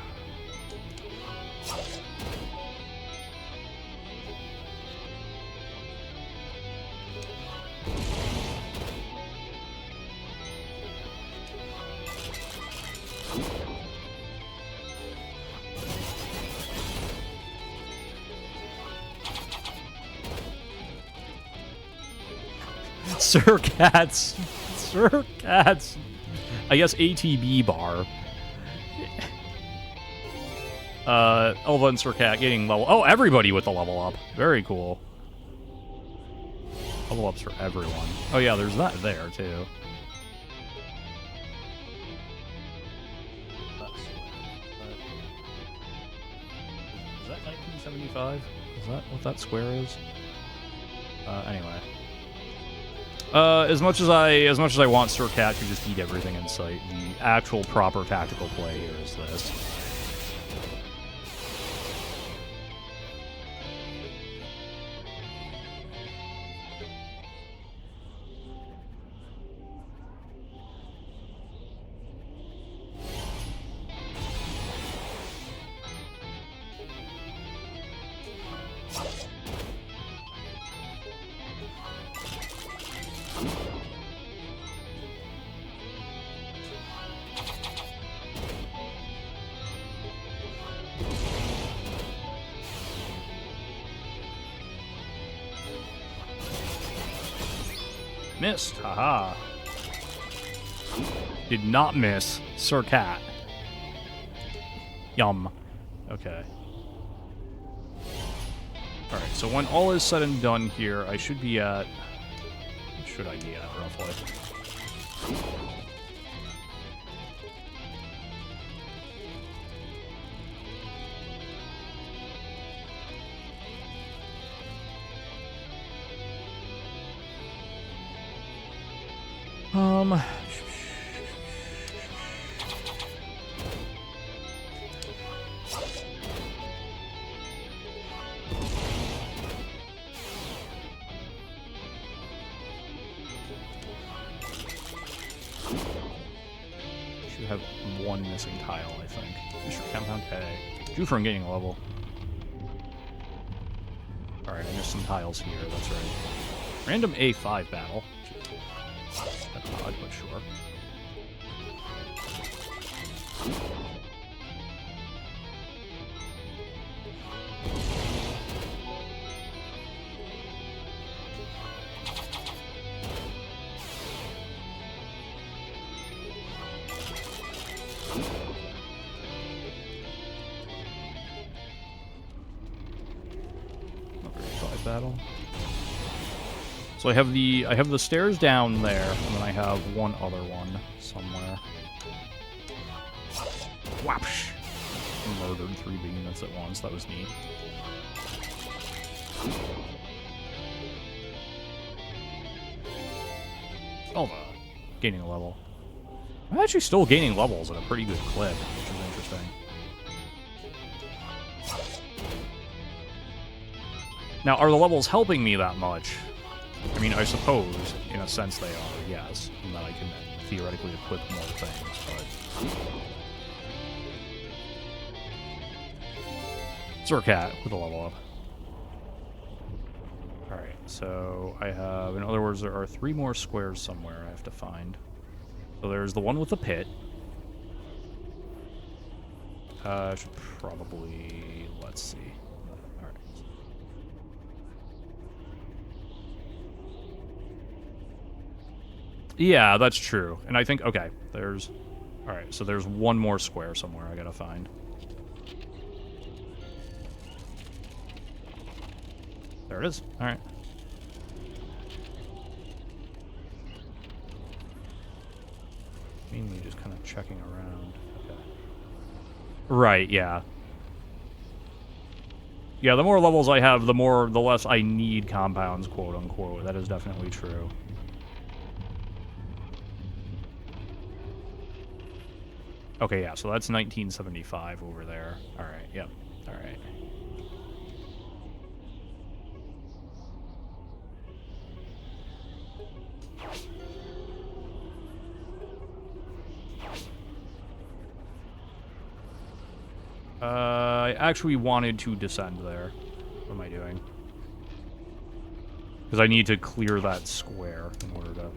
Sir Cat's. Sir Cat's. I guess ATB bar. Elva and Sir Cat getting level. Oh, everybody with the level up. Very cool. Level ups for everyone. Oh yeah, there's that there too. Is that 1975? Is that what that square is? Anyway. As much as I want Sir Cat to just eat everything in sight, the actual proper tactical play here is this. Missed. Haha. Did not miss. Sir Cat. Yum. Okay. Alright, so when all is said and done here, I should be at... What should I be at, roughly? Should have one missing tile, I think. Mr. Compound Pay. Due from getting a level. Alright, I missed some tiles here, that's right. Random A5 battle. That's odd, but sure. Battle. So I have the stairs down there, and then I have one other one somewhere. Whapsh! Murdered 3 behemoths at once. That was neat. Elva, gaining a level. I'm actually still gaining levels at a pretty good clip, which is interesting. Now, are the levels helping me that much? I mean, I suppose, in a sense they are, yes. And that I can theoretically equip more things, but... Sir Cat with a level up. Alright, so I have... In other words, there are 3 more squares somewhere I have to find. So there's the one with the pit. I should probably... Let's see. Yeah, that's true. And I think, okay, there's... Alright, so there's one more square somewhere I gotta find. There it is. Alright. Mainly just kind of checking around. Okay. Right, yeah. Yeah, the more levels I have, the less I need compounds, quote unquote. That is definitely true. Okay, yeah, so that's 1975 over there. Alright, yep. Alright. I actually wanted to descend there. What am I doing? Because I need to clear that square in order to...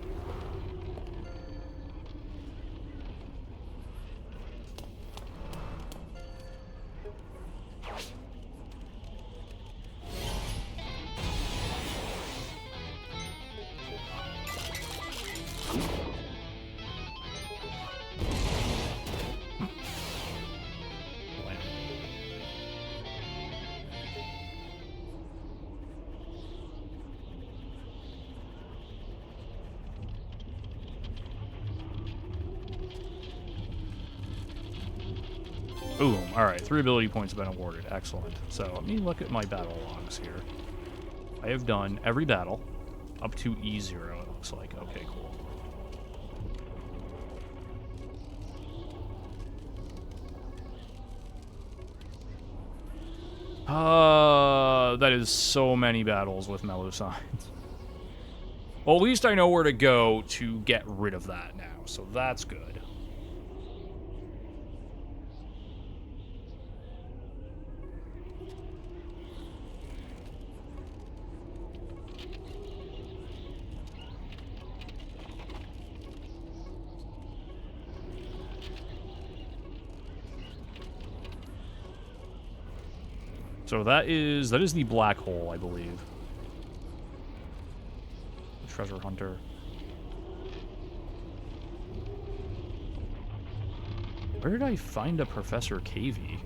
Boom. Alright, 3 ability points have been awarded. Excellent. So, let me look at my battle logs here. I have done every battle up to E0, it looks like. Okay, cool. That is so many battles with mellow signs. Well, at least I know where to go to get rid of that now, so that's good. So that is the black hole, I believe. The treasure hunter. Where did I find a Professor Cavey?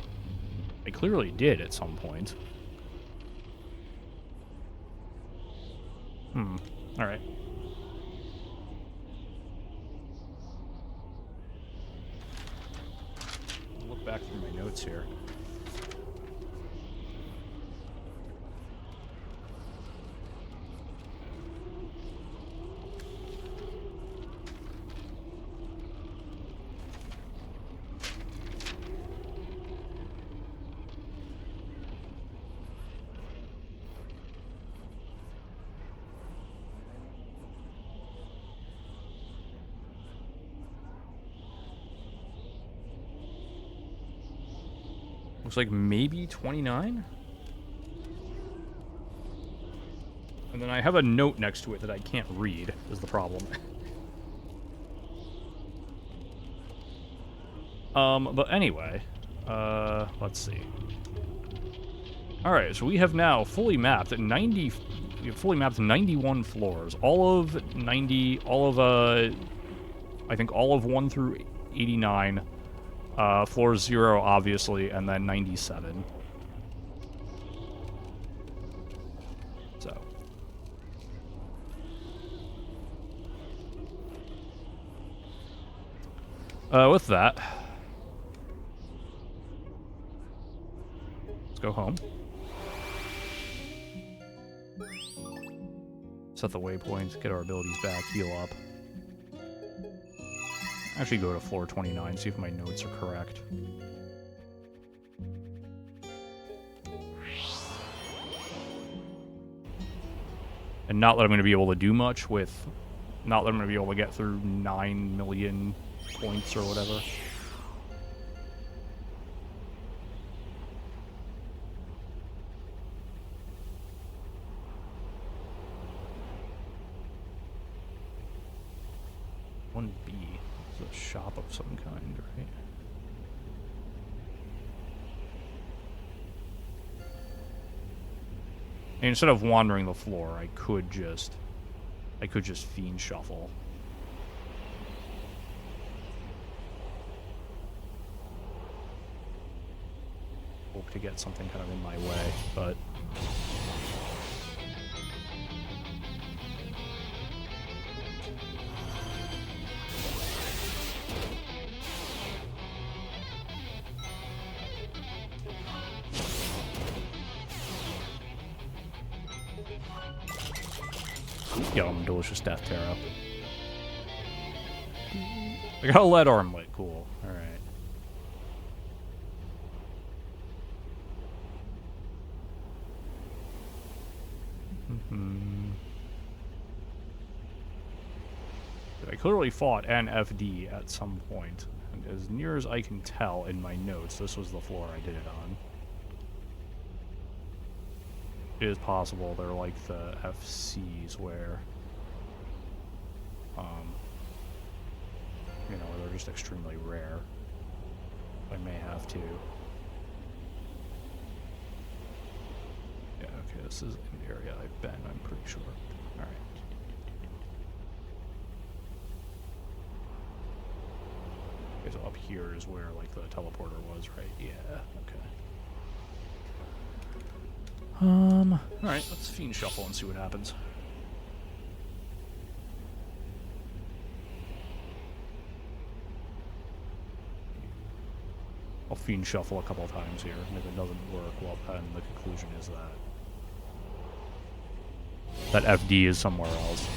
I clearly did at some point. Alright. Look back through my notes here. Looks like maybe 29? And then I have a note next to it that I can't read, is the problem. But anyway, let's see. Alright, so we have now fully mapped 91 floors. All of 90, I think all of 1 through 89. Floor 0, obviously, and then 97. So. With that, let's go home. Set the waypoint, get our abilities back, heal up. Actually go to floor 29, see if my notes are correct. And not that I'm going to be able to do much with... Not that I'm going to be able to get through 9 million points or whatever. A shop of some kind, right? And instead of wandering the floor, I could just fiend shuffle. hope to get something kind of in my way, but... Yum, delicious death tarot. I got a lead armlet, cool. Alright. I clearly fought an FD at some point, and as near as I can tell in my notes, this was the floor I did it on. It is possible they're like the FCs where, you know, they're just extremely rare. I may have to. Yeah, okay, this is an area I've been, I'm pretty sure. Alright. Okay, so up here is where, like, the teleporter was, right? Yeah, okay. Alright, let's Fiend Shuffle and see what happens. I'll Fiend Shuffle a couple times here, and if it doesn't work, well, then the conclusion is that FD is somewhere else.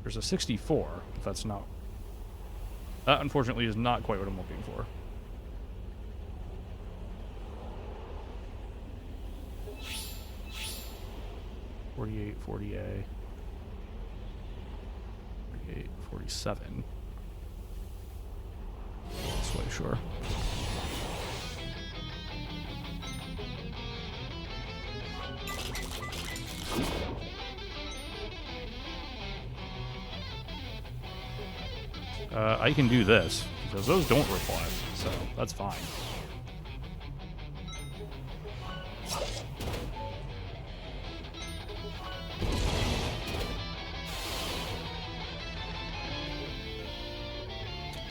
There's a 64, if that's not... That, unfortunately, is not quite what I'm looking for. .48, 40A. 48, 47. This way, sure. I can do this, because those don't reflect, so that's fine.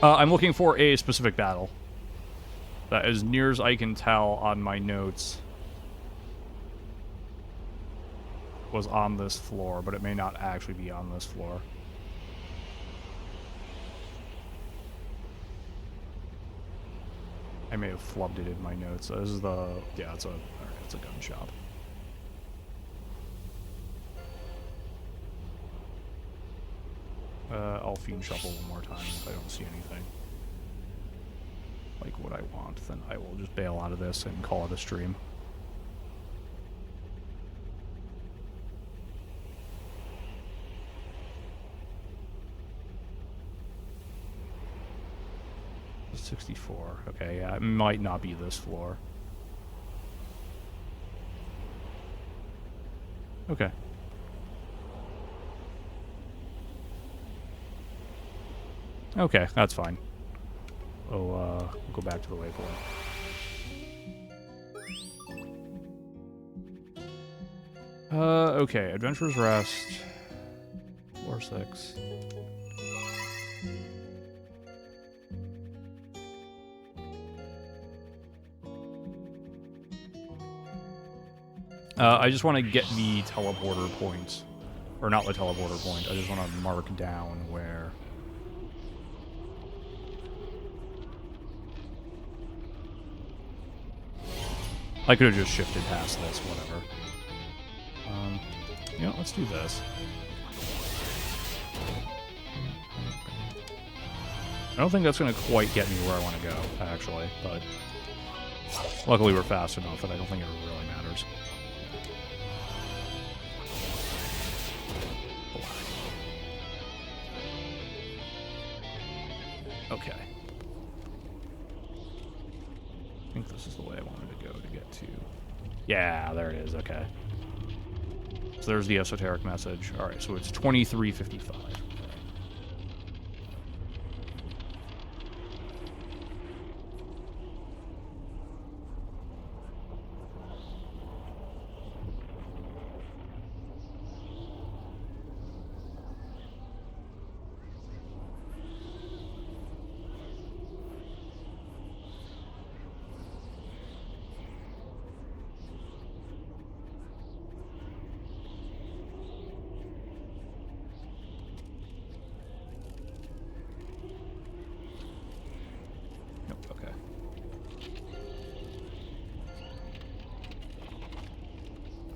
I'm looking for a specific battle. That, as near as I can tell on my notes, was on this floor, but it may not actually be on this floor. I may have flubbed it in my notes. This is the... Yeah, it's a... Alright, it's a gun shop. I'll Fiend Shuffle one more time if I don't see anything like what I want, then I will just bail out of this and call it a stream. .64. Okay, yeah, it might not be this floor. Okay. Okay, that's fine. Oh, go back to the waypoint. Okay, Adventurer's Rest. Floor 6. I just want to get the teleporter point. Or not the teleporter point, I just want to mark down where... I could have just shifted past this, whatever. Yeah, let's do this. I don't think that's going to quite get me where I want to go, actually, but luckily we're fast enough that I don't think it really matters. Okay. I think this is the way I wanted to go to get to... Yeah, there it is, okay. So there's the esoteric message. Alright, so it's 2355.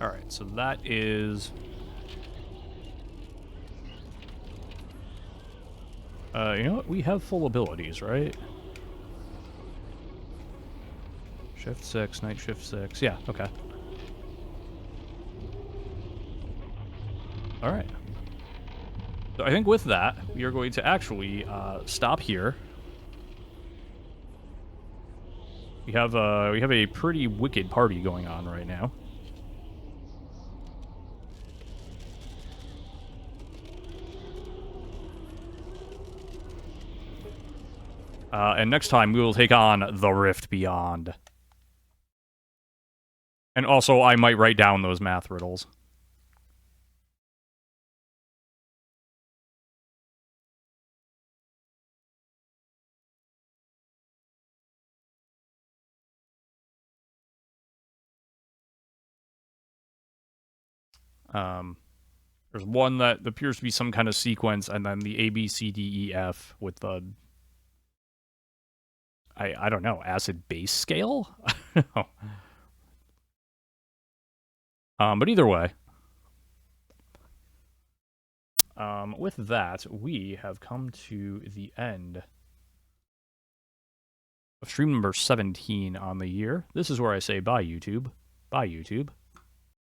Alright, so that is... you know what? We have full abilities, right? Shift 6, night shift 6. Yeah, okay. Alright. So I think with that, we are going to actually stop here. We have a pretty wicked party going on right now. And next time, we will take on the Rift Beyond. And also, I might write down those math riddles. There's one that appears to be some kind of sequence, and then the A, B, C, D, E, F with the... I don't know, acid-base scale? But either way. With that, we have come to the end of stream number 17 on the year. This is where I say bye, YouTube. Bye, YouTube.